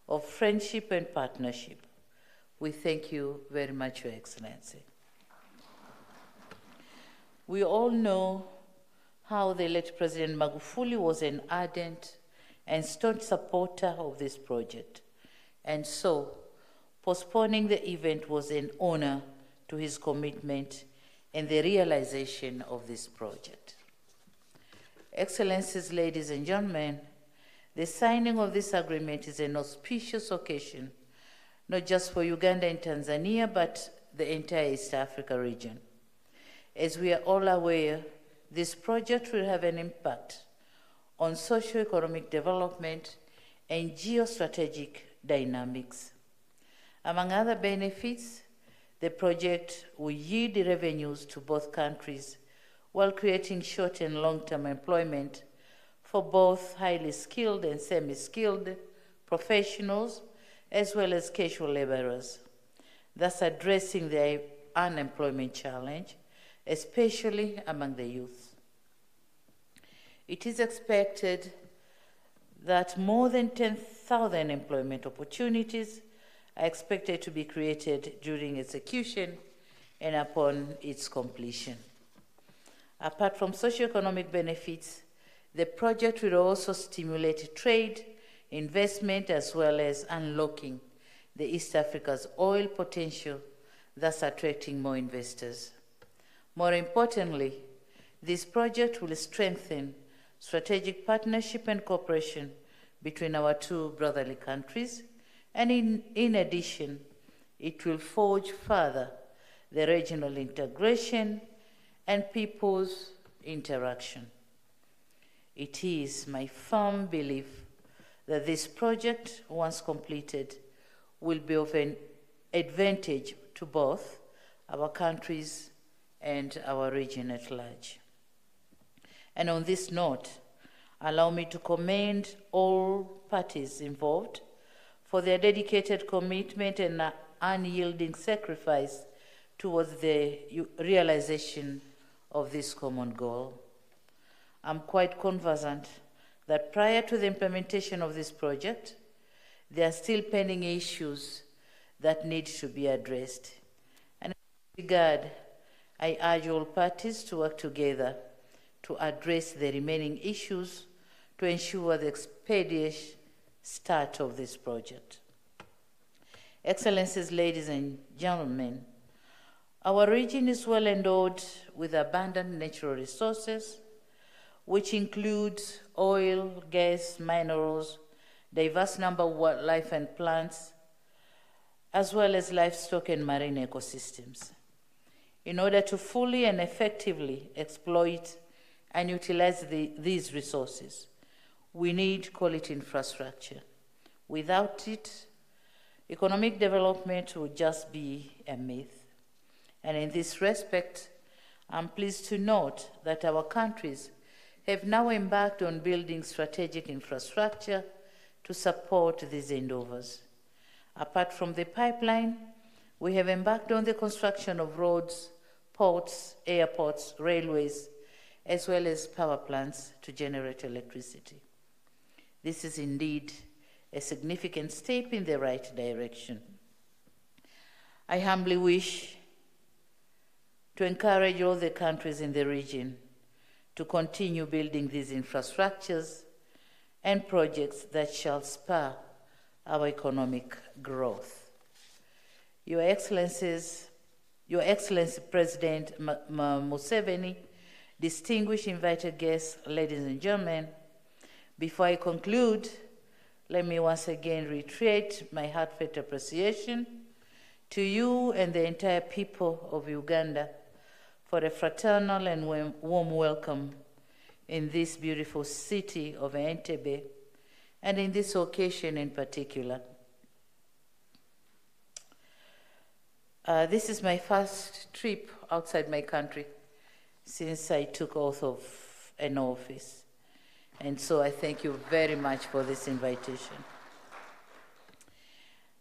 of friendship and partnership. We thank you very much, Your Excellency. We all know how the late President Magufuli was an ardent and staunch supporter of this project, and so postponing the event was an honor to his commitment and the realization of this project. Excellencies, ladies and gentlemen, the signing of this agreement is an auspicious occasion, not just for Uganda and Tanzania, but the entire East Africa region. As we are all aware, this project will have an impact on socio-economic development and geostrategic dynamics. Among other benefits, the project will yield revenues to both countries while creating short and long-term employment for both highly skilled and semi-skilled professionals, as well as casual laborers, thus addressing the unemployment challenge, especially among the youth. It is expected that more than 10,000 employment opportunities are expected to be created during execution and upon its completion. Apart from socioeconomic benefits, the project will also stimulate trade, investment, as well as unlocking the East Africa's oil potential, thus attracting more investors. More importantly, this project will strengthen strategic partnership and cooperation between our two brotherly countries, and in addition, it will forge further the regional integration and people's interaction. It is my firm belief that this project, once completed, will be of an advantage to both our countries and our region at large. And on this note, allow me to commend all parties involved for their dedicated commitment and unyielding sacrifice towards the realization of this common goal. I'm quite conversant that prior to the implementation of this project, there are still pending issues that need to be addressed. And in this regard, I urge all parties to work together to address the remaining issues to ensure the expeditious start of this project. Excellencies, ladies and gentlemen, our region is well endowed with abundant natural resources, which includes oil, gas, minerals, diverse number of wildlife and plants, as well as livestock and marine ecosystems. In order to fully and effectively exploit and utilize these resources, we need quality infrastructure. Without it, economic development will just be a myth. And in this respect, I'm pleased to note that our countries have now embarked on building strategic infrastructure to support these endeavors. Apart from the pipeline, we have embarked on the construction of roads, ports, airports, railways, as well as power plants to generate electricity. This is indeed a significant step in the right direction. I humbly wish to encourage all the countries in the region to continue building these infrastructures and projects that shall spur our economic growth. Your Excellency President Museveni, distinguished invited guests, ladies and gentlemen, before I conclude, let me once again reiterate my heartfelt appreciation to you and the entire people of Uganda for a fraternal and warm welcome in this beautiful city of Entebbe, and in this occasion in particular. This is my first trip outside my country since I took oath of an office. And so I thank you very much for this invitation.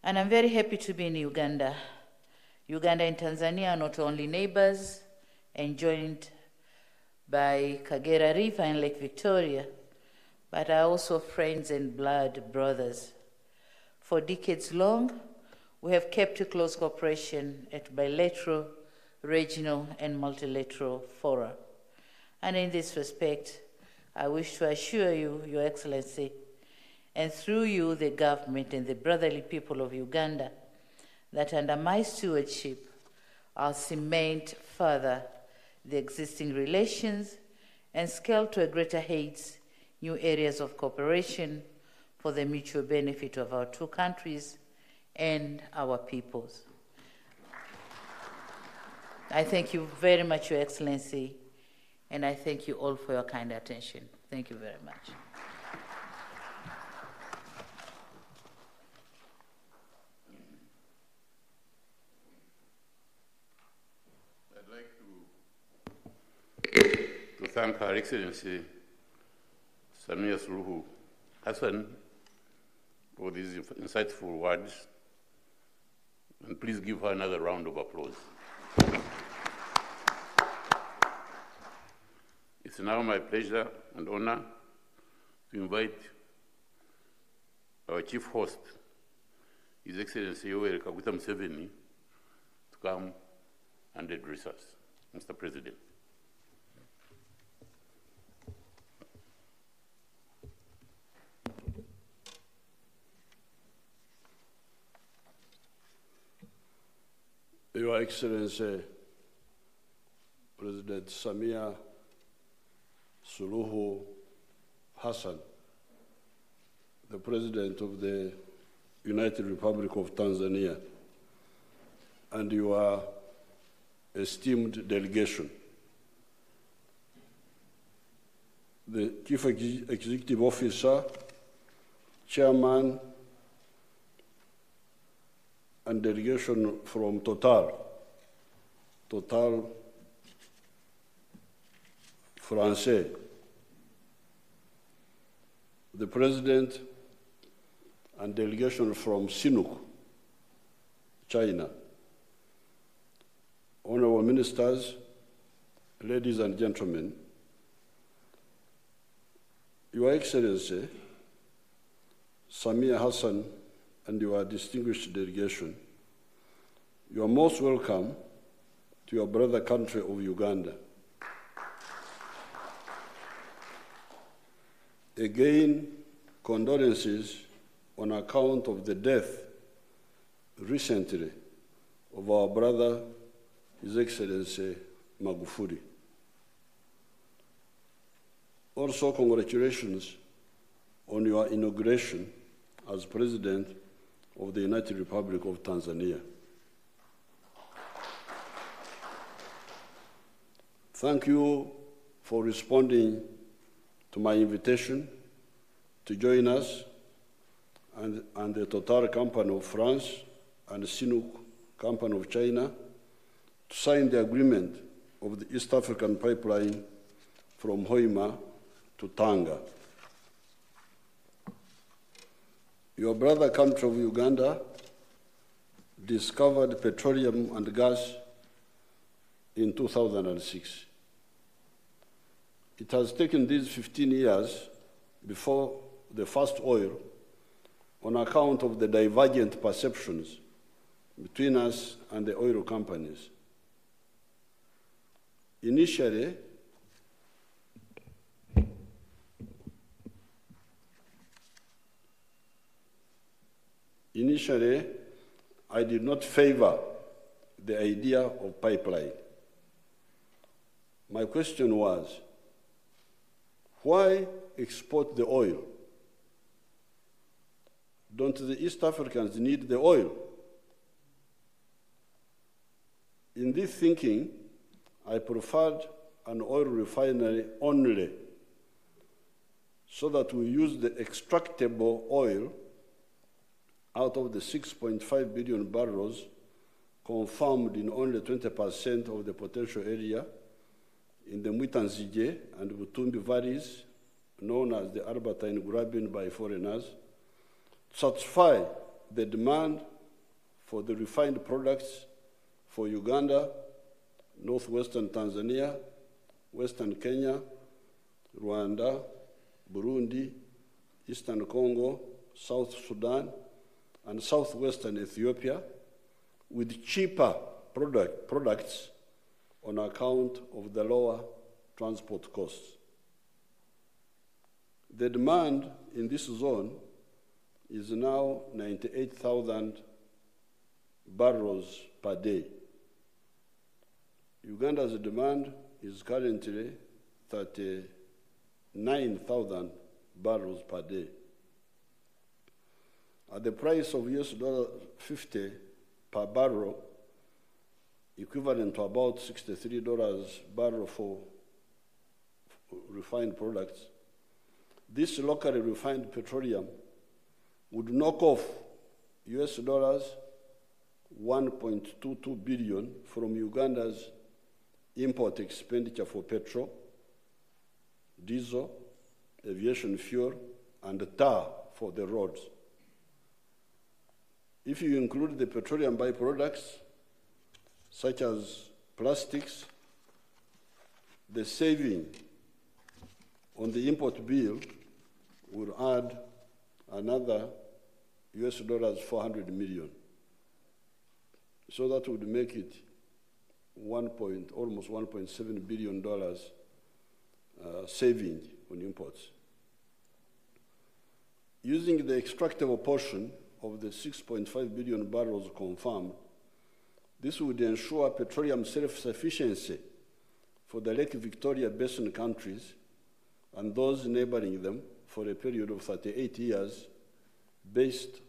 And I'm very happy to be in Uganda. Uganda and Tanzania are not only neighbors and joined by Kagera River and Lake Victoria, but are also friends and blood brothers. For decades long, we have kept a close cooperation at bilateral, regional, and multilateral fora. And in this respect, I wish to assure you, Your Excellency, and through you, the government and the brotherly people of Uganda, that under my stewardship, I'll cement further the existing relations and scale to a greater heights new areas of cooperation for the mutual benefit of our two countries and our peoples. I thank you very much, Your Excellency, and I thank you all for your kind attention. Thank you very much. I'd like to thank Her Excellency Samia Suluhu Hassan for these insightful words, and please give her another round of applause. It's now my pleasure and honor to invite our chief host, His Excellency Yoweri Kaguta Museveni, to come and address us. Mr. President. Your Excellency, President Samia Suluhu Hassan, the President of the United Republic of Tanzania, and your esteemed delegation, the Chief Executive Officer, Chairman, and delegation from Total Français, the President and delegation from Sinuk, China, honorable ministers, ladies and gentlemen, Your Excellency, Samia Hassan, and your distinguished delegation, you are most welcome to your brother country of Uganda. Again, condolences on account of the death recently of our brother, His Excellency Magufuli. Also, congratulations on your inauguration as President of the United Republic of Tanzania. Thank you for responding to my invitation to join us and the Total Company of France and the Sinuk Company of China to sign the agreement of the East African pipeline from Hoima to Tanga. Your brother country of Uganda discovered petroleum and gas in 2006. It has taken these 15 years before the first oil on account of the divergent perceptions between us and the oil companies. Initially, I did not favor the idea of pipeline. My question was, why export the oil? Don't the East Africans need the oil? In this thinking, I preferred an oil refinery only, so that we use the extractable oil out of the 6.5 billion barrels confirmed in only 20% of the potential area in the Mwitanzige and Butumbi valleys, known as the Albertine Graben by foreigners, to satisfy the demand for the refined products for Uganda, northwestern Tanzania, western Kenya, Rwanda, Burundi, Eastern Congo, South Sudan, and southwestern Ethiopia with cheaper products on account of the lower transport costs. The demand in this zone is now 98,000 barrels per day. Uganda's demand is currently 39,000 barrels per day. At the price of $50 per barrel, equivalent to about $63 barrel for refined products, this locally refined petroleum would knock off $1.22 billion from Uganda's import expenditure for petrol, diesel, aviation fuel, and tar for the roads. If you include the petroleum byproducts, such as plastics, the saving on the import bill will add another $400 million. So that would make it almost $1.7 billion saving on imports. Using the extractable portion of the 6.5 billion barrels confirmed, this would ensure petroleum self-sufficiency for the Lake Victoria Basin countries and those neighboring them for a period of 38 years based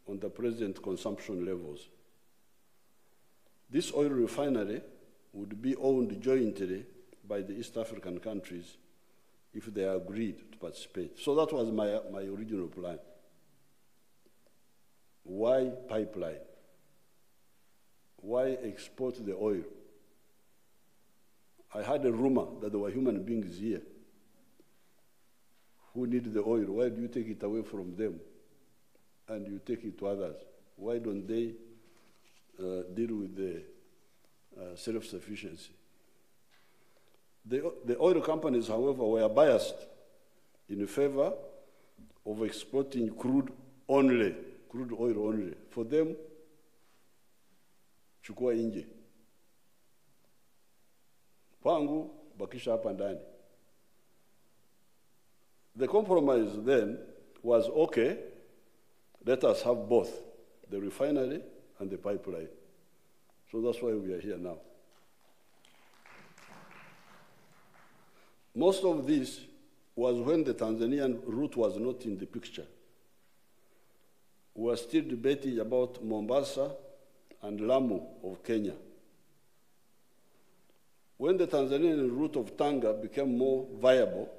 on the present consumption levels. This oil refinery would be owned jointly by the East African countries if they agreed to participate. So that was my original plan. Why pipeline? Why export the oil? I had a rumor that there were human beings here who need the oil. Why do you take it away from them and you take it to others? Why don't they deal with the self-sufficiency? The oil companies, however, were biased in favor of exporting crude oil only. For them, chukua inje. Kwangu, bakisha hapa ndani. The compromise then was, okay, let us have both, the refinery and the pipeline. So that's why we are here now. Most of this was when the Tanzanian route was not in the picture. We were still debating about Mombasa and Lamu of Kenya. When the Tanzanian route of Tanga became more viable,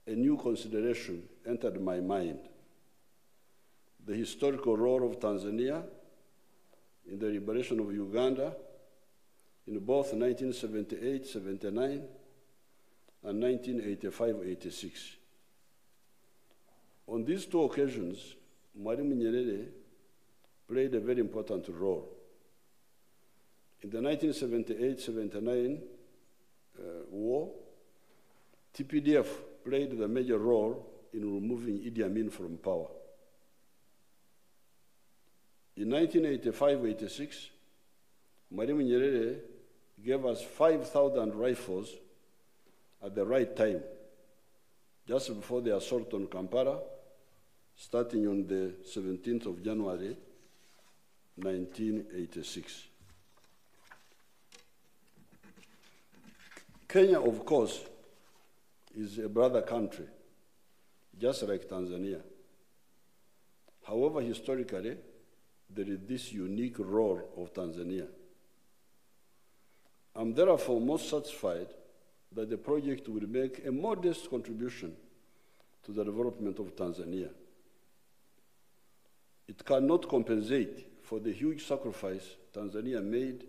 a new consideration entered my mind: the historical role of Tanzania in the liberation of Uganda in both 1978-79 and 1985-86. On these two occasions, Mwalimu Nyerere played a very important role. In the 1978-79 war, TPDF played the major role in removing Idi Amin from power. In 1985-86, Mwalimu Nyerere gave us 5,000 rifles at the right time, just before the assault on Kampala, starting on the 17th of January, 1986. Kenya, of course, is a brother country, just like Tanzania. However, historically, there is this unique role of Tanzania. I'm therefore most satisfied that the project will make a modest contribution to the development of Tanzania. It cannot compensate for the huge sacrifice Tanzania made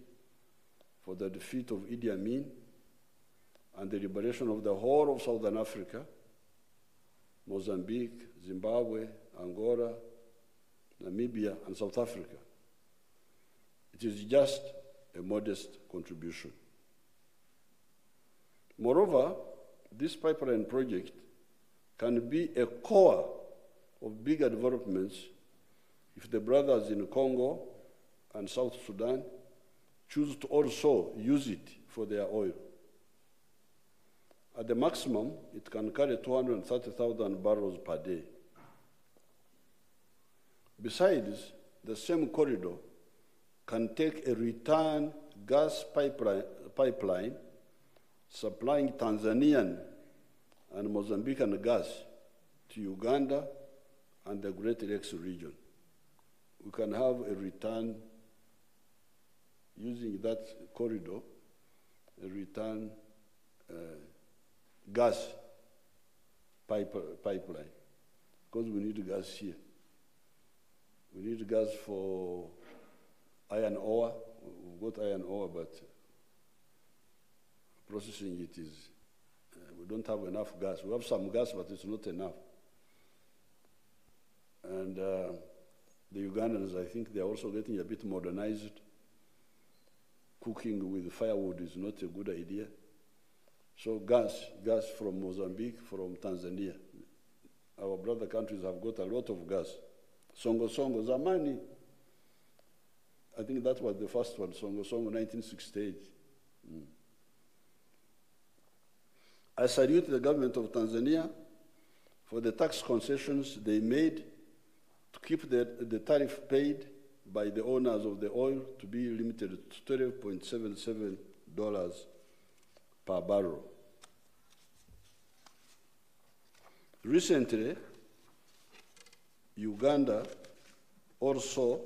for the defeat of Idi Amin and the liberation of the whole of Southern Africa, Mozambique, Zimbabwe, Angola, Namibia, and South Africa. It is just a modest contribution. Moreover, this pipeline project can be a core of bigger developments if the brothers in Congo and South Sudan choose to also use it for their oil. At the maximum, it can carry 230,000 barrels per day. Besides, the same corridor can take a return gas pipeline supplying Tanzanian and Mozambican gas to Uganda and the Great Lakes region. We can have a return using that corridor, a return gas pipeline, because we need gas here. We need gas for iron ore. We've got iron ore, but processing it is, we don't have enough gas. We have some gas, but it's not enough. And the Ugandans, I think they are also getting a bit modernized. Cooking with firewood is not a good idea. So gas from Mozambique, from Tanzania. Our brother countries have got a lot of gas. Songo Zamani, I think that was the first one, Songo 1968. I salute the government of Tanzania for the tax concessions they made to keep the tariff paid by the owners of the oil to be limited to $12.77 per barrel. Recently, Uganda also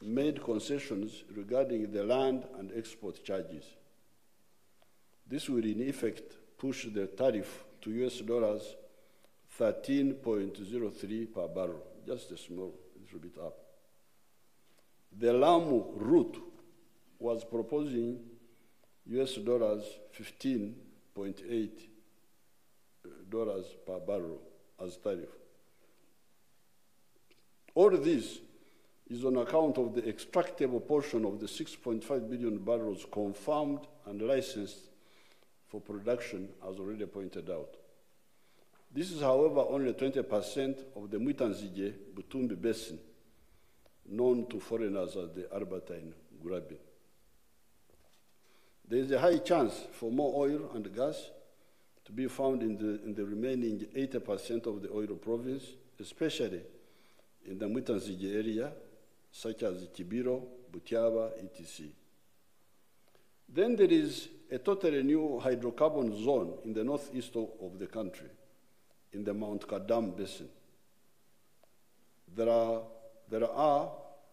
made concessions regarding the land and export charges. This will in effect push the tariff to US dollars 13.03 per barrel, just a little bit up. The Lamu route was proposing US dollars 15.8 per barrel as tariff. All this is on account of the extractable portion of the 6.5 billion barrels confirmed and licensed for production, as already pointed out. This is, however, only 20% of the Mwitanzige-Butumbi Basin, known to foreigners as the Albertine Graben. There is a high chance for more oil and gas to be found in the remaining 80% of the oil province, especially in the Mwitanzige area, such as Kibiro, Butiaba, etc. Then there is a totally new hydrocarbon zone in the northeast of the country, in the Mount Kadam Basin. There are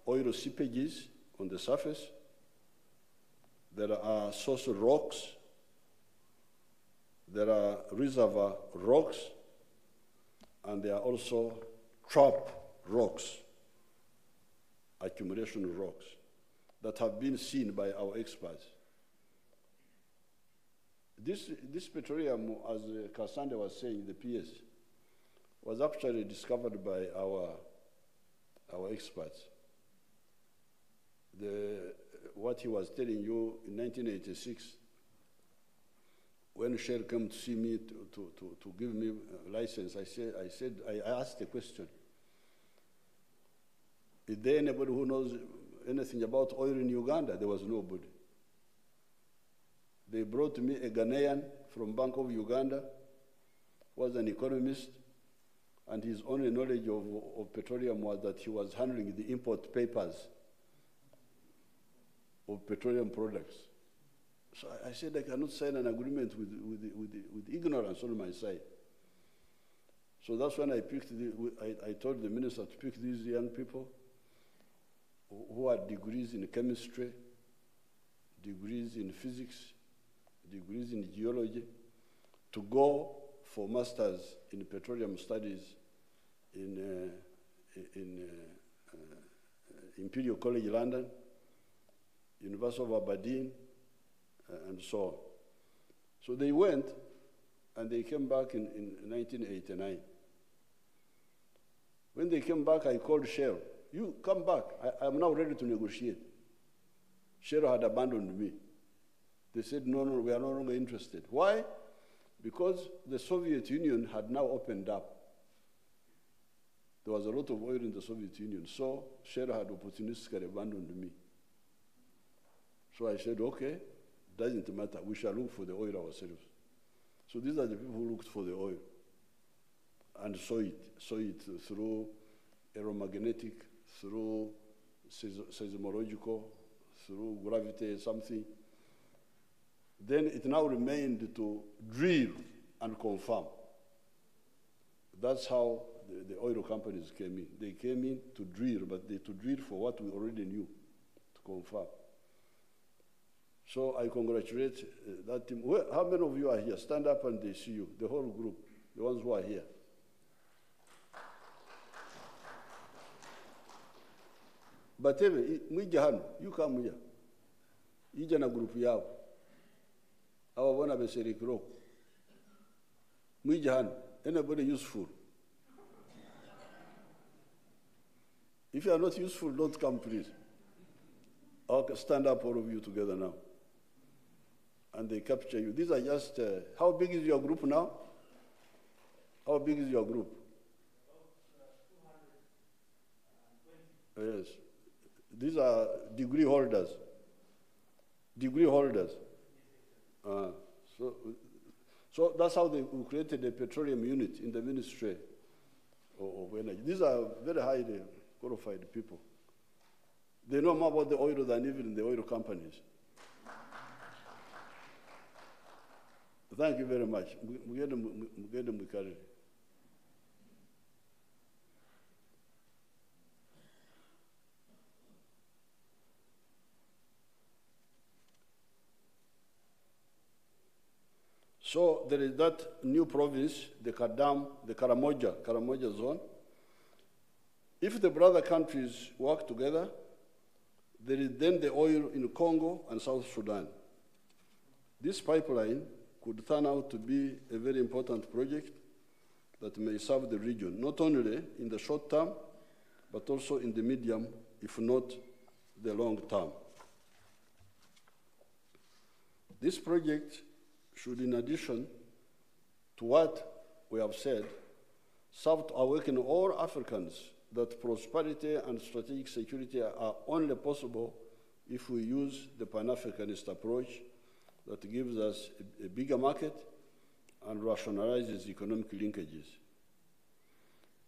oil seepages on the surface. There are source rocks. There are reservoir rocks. And there are also trap rocks, accumulation rocks, that have been seen by our experts. This petroleum, as Kasande was saying, the PS, was actually discovered by our experts. What he was telling you in 1986, when Shell came to see me to give me a license, I asked a question. Is there anybody who knows anything about oil in Uganda? There was nobody. They brought me a Ghanaian from Bank of Uganda, who was an economist, and his only knowledge of petroleum was that he was handling the import papers of petroleum products. So I said I cannot sign an agreement with ignorance on my side. So that's when I told the minister to pick these young people who had degrees in chemistry, degrees in physics, degrees in geology, to go for masters in petroleum studies in Imperial College London, University of Aberdeen, and so on. So they went, and they came back in 1989. When they came back, I called Shell. You come back. I'm now ready to negotiate. Shell had abandoned me. They said, no, we are no longer interested. Why? because the Soviet Union had now opened up. There was a lot of oil in the Soviet Union, so Shell had opportunistically abandoned me. So I said, okay, doesn't matter, we shall look for the oil ourselves. So these are the people who looked for the oil and saw it through aeromagnetic, through seismological, through gravity, something. Then it now remained to drill and confirm. That's how the oil companies came in. They came in to drill, but to drill for what we already knew, to confirm. So I congratulate that team. How many of you are here? Stand up and they see you, the whole group, the ones who are here. But you come here. Ija na group yao. Awa wana beserikiro. Mwijahanu. Anybody useful? If you are not useful, don't come, please. Okay, stand up, all of you together now. And they capture you. These are just, how big is your group now? How big is your group? Yes. These are degree holders. Degree holders. So that's how they created a petroleum unit in the Ministry of Energy. These are very highly qualified people. They know more about the oil than even the oil companies. Thank you very much. So there is that new province, the Karamoja zone. If the brother countries work together, there is then the oil in Congo and South Sudan. This pipeline could turn out to be a very important project that may serve the region, not only in the short term, but also in the medium, if not the long term. This project should, in addition to what we have said, serve to awaken all Africans that prosperity and strategic security are only possible if we use the Pan-Africanist approach that gives us a bigger market and rationalizes economic linkages.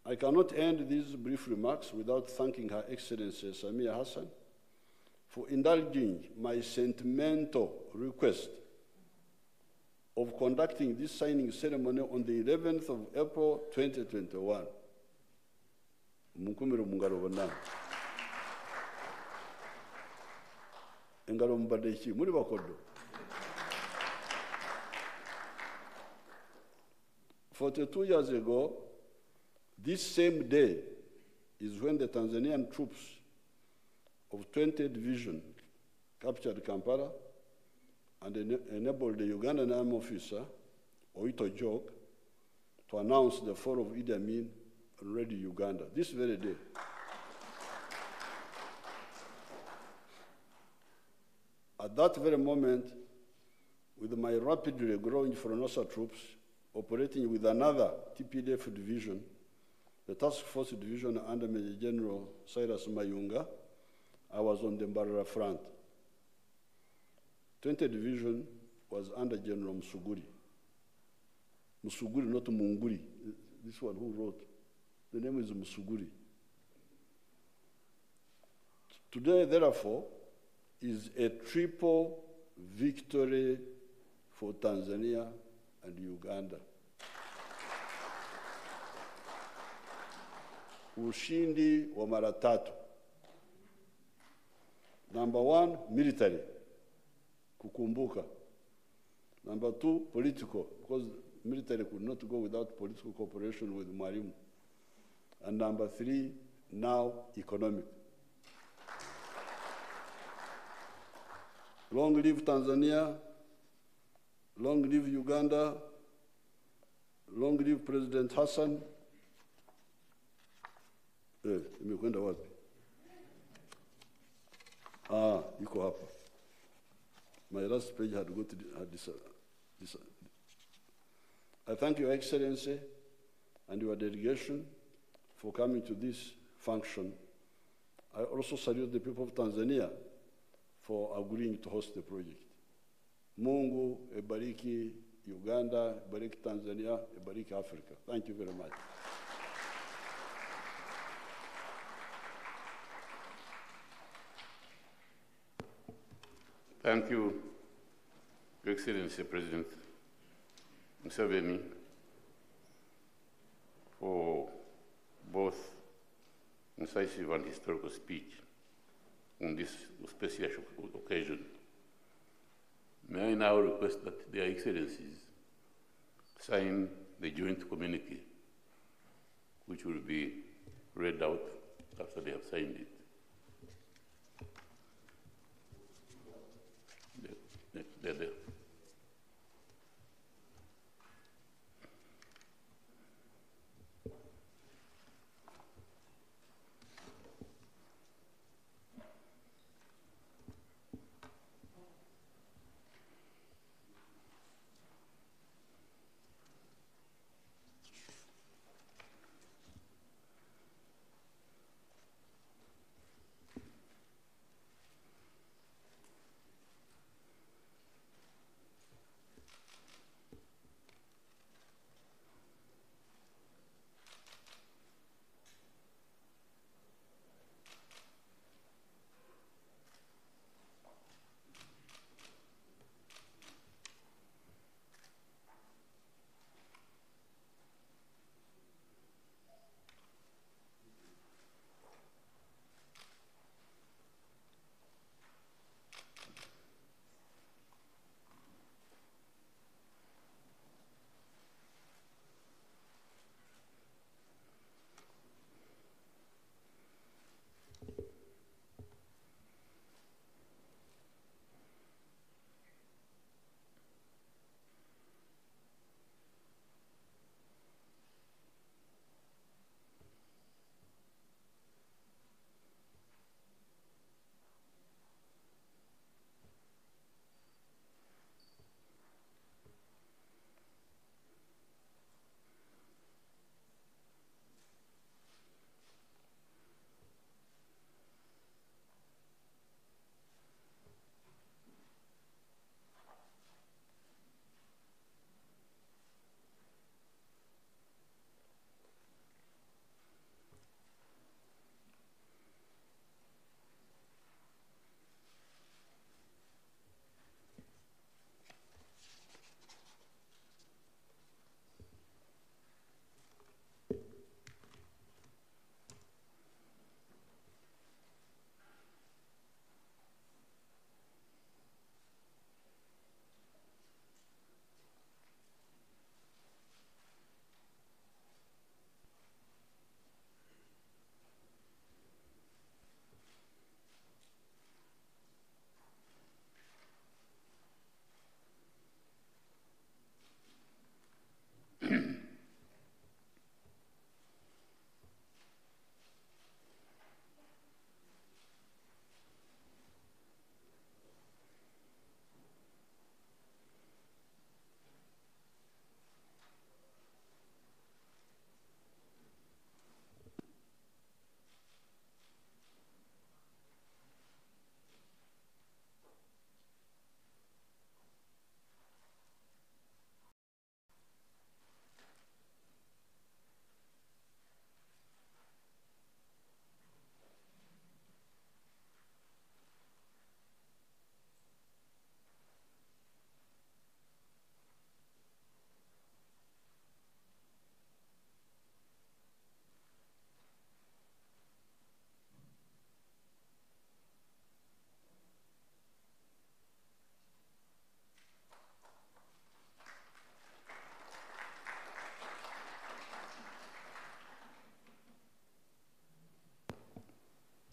I cannot end these brief remarks without thanking Her Excellency Samia Hassan for indulging my sentimental request of conducting this signing ceremony on the 11th of April 2021. Mukumiro mungalo bana. Engalo mbadechi muri bakodo. 42 years ago, this same day is when the Tanzanian troops of 20th Division captured Kampala and enabled the Ugandan army officer, Oito Jog, to announce the fall of Idi Amin and ready Uganda, this very day. At that very moment, with my rapidly growing Fronosa troops operating with another TPDF division, the Task Force Division under Major General Cyrus Mayunga, I was on the Mbarara front. 20th Division was under General Musuguri. Musuguri, not Munguri. This one who wrote. The name is Musuguri. Today, therefore, is a triple victory for Tanzania and Uganda. Ushindi wa mara tatu. Number one, military. Kukumbuka. Number two, political, because military could not go without political cooperation with Mwalimu. And number three, now economic. Long live Tanzania, long live Uganda, long live President Hassan. Imekwenda wapi? Iko hapa. My last page had got this. I thank Your Excellency and your delegation for coming to this function. I also salute the people of Tanzania for agreeing to host the project. Mungu ebariki Uganda, ebariki Tanzania, ebariki Africa. Thank you very much. Thank you, Your Excellency President Museveni, for both incisive and historical speech on this special occasion. May I now request that Their Excellencies sign the joint communique, which will be read out after they have signed it. There.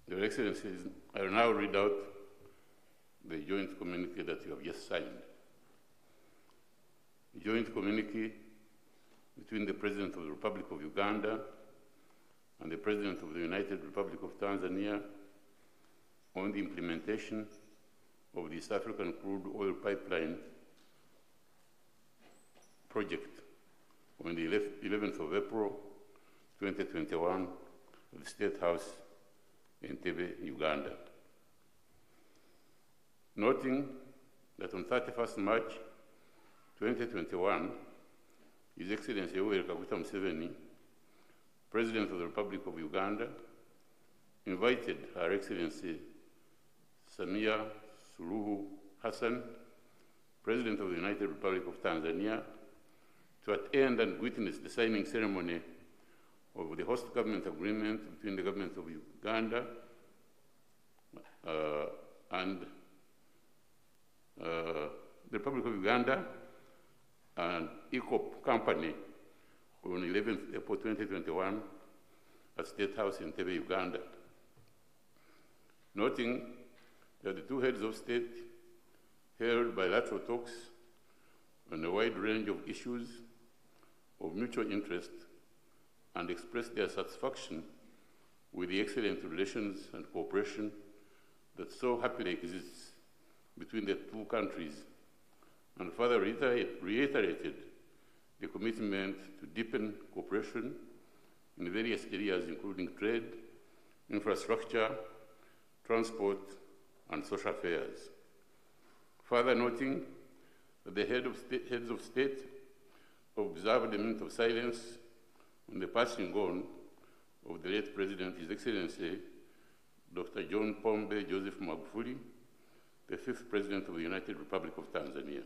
Your Excellencies, I will now read out the joint communique that you have just signed. The joint communique between the President of the Republic of Uganda and the President of the United Republic of Tanzania on the implementation of the East African crude oil pipeline project on the 11th of April, 2021, at the State House in Entebbe, Uganda. Noting that on 31st March 2021, His Excellency Yoweri Kaguta Museveni, President of the Republic of Uganda, invited Her Excellency Samia Suluhu Hassan, President of the United Republic of Tanzania, to attend and witness the signing ceremony of the host government agreement between the government of Uganda and the Republic of Uganda and ECOP company on 11th April 2021 at State House in Entebbe, Uganda. Noting that the two heads of state held bilateral talks on a wide range of issues of mutual interest and expressed their satisfaction with the excellent relations and cooperation that so happily exists between the two countries, and further reiterated the commitment to deepen cooperation in various areas, including trade, infrastructure, transport, and social affairs. Further noting that the heads of state observed a minute of silence on the passing on of the late President, His Excellency Dr. John Pombe Joseph Magufuli, the fifth President of the United Republic of Tanzania.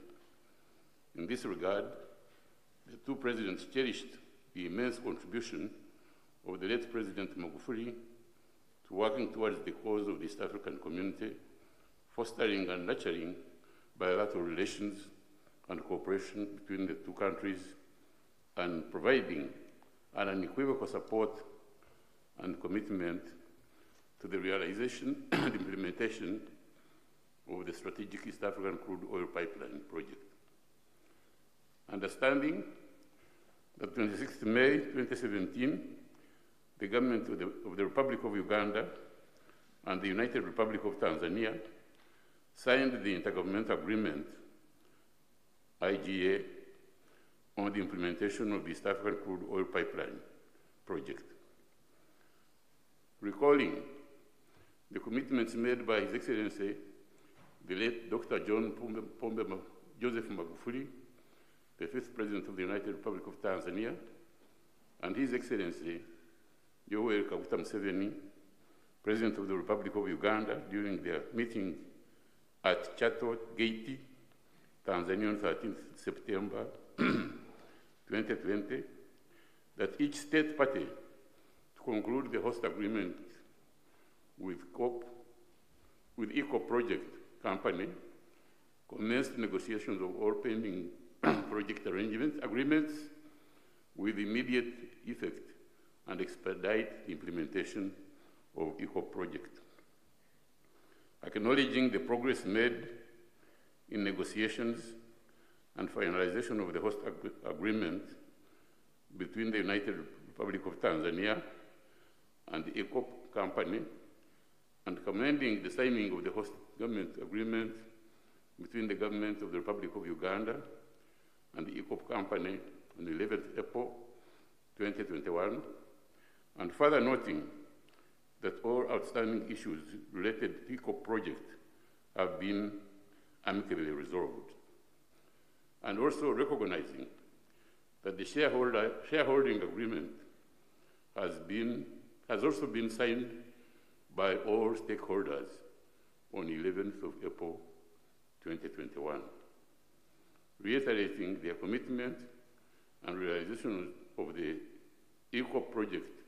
In this regard, the two presidents cherished the immense contribution of the late President Magufuli to working towards the cause of the East African community, fostering and nurturing bilateral relations and cooperation between the two countries, and providing an unequivocal support and commitment to the realization and implementation of the strategic East African crude oil pipeline project. Understanding that 26th May 2017, the government of the Republic of Uganda and the United Republic of Tanzania signed the Intergovernmental Agreement, IGA, on the implementation of the East African crude oil pipeline project. Recalling the commitments made by His Excellency, the late Dr. John Pombe Joseph Magufuli, the fifth President of the United Republic of Tanzania, and His Excellency Yoweri Kaguta Museveni, President of the Republic of Uganda, during their meeting at Chato Gate, Tanzania on 13th September 2020, that each state party to conclude the host agreement with ECOP project company commenced negotiations of all pending project agreements with immediate effect and expedite the implementation of ECOP project. Acknowledging the progress made in negotiations and finalization of the host agreement between the United Republic of Tanzania and the ECOP company, and commending the signing of the host government agreement between the government of the Republic of Uganda and the ECOP company on 11th April 2021, and further noting that all outstanding issues related to the ECOP project have been amicably resolved, and also recognizing that the shareholding agreement has also been signed by all stakeholders on 11th of April 2021, reiterating their commitment and realization of the ECOP project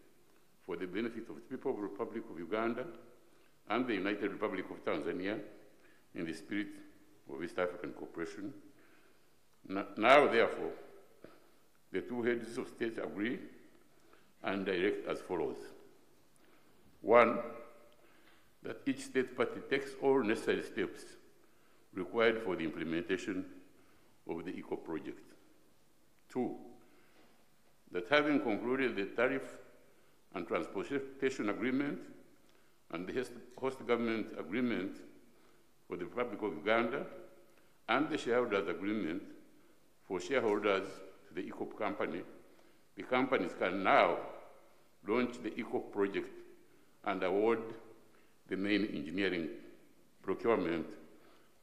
for the benefit of the people of the Republic of Uganda and the United Republic of Tanzania in the spirit of East African cooperation. Now, therefore, the two heads of state agree and direct as follows. One, that each state party takes all necessary steps required for the implementation of the ECO project. Two, that having concluded the tariff and transportation agreement and the host government agreement for the Republic of Uganda and the shareholders agreement for shareholders to the ECOP company, the companies can now launch the ECOP project and award the main engineering, procurement,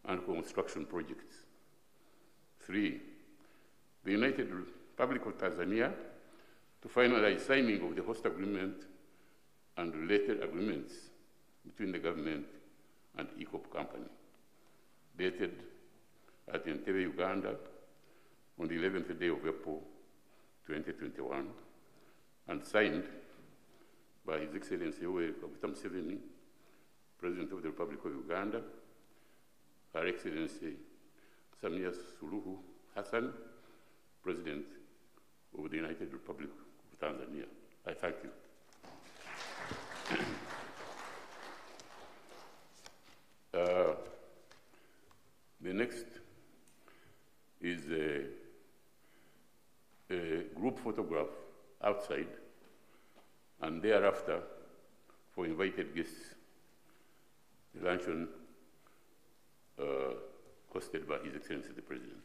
and construction projects. 3, the United Republic of Tanzania to finalize signing of the host agreement and related agreements between the government and ECOP company, dated at Entebbe, Uganda, on the 11th day of April, 2021, and signed by His Excellency Yoweri Kaguta Museveni, President of the Republic of Uganda, Her Excellency Samia Suluhu Hassan, President of the United Republic of Tanzania. I thank you. The next is a group photograph outside, and thereafter, for invited guests, the luncheon hosted by His Excellency the President.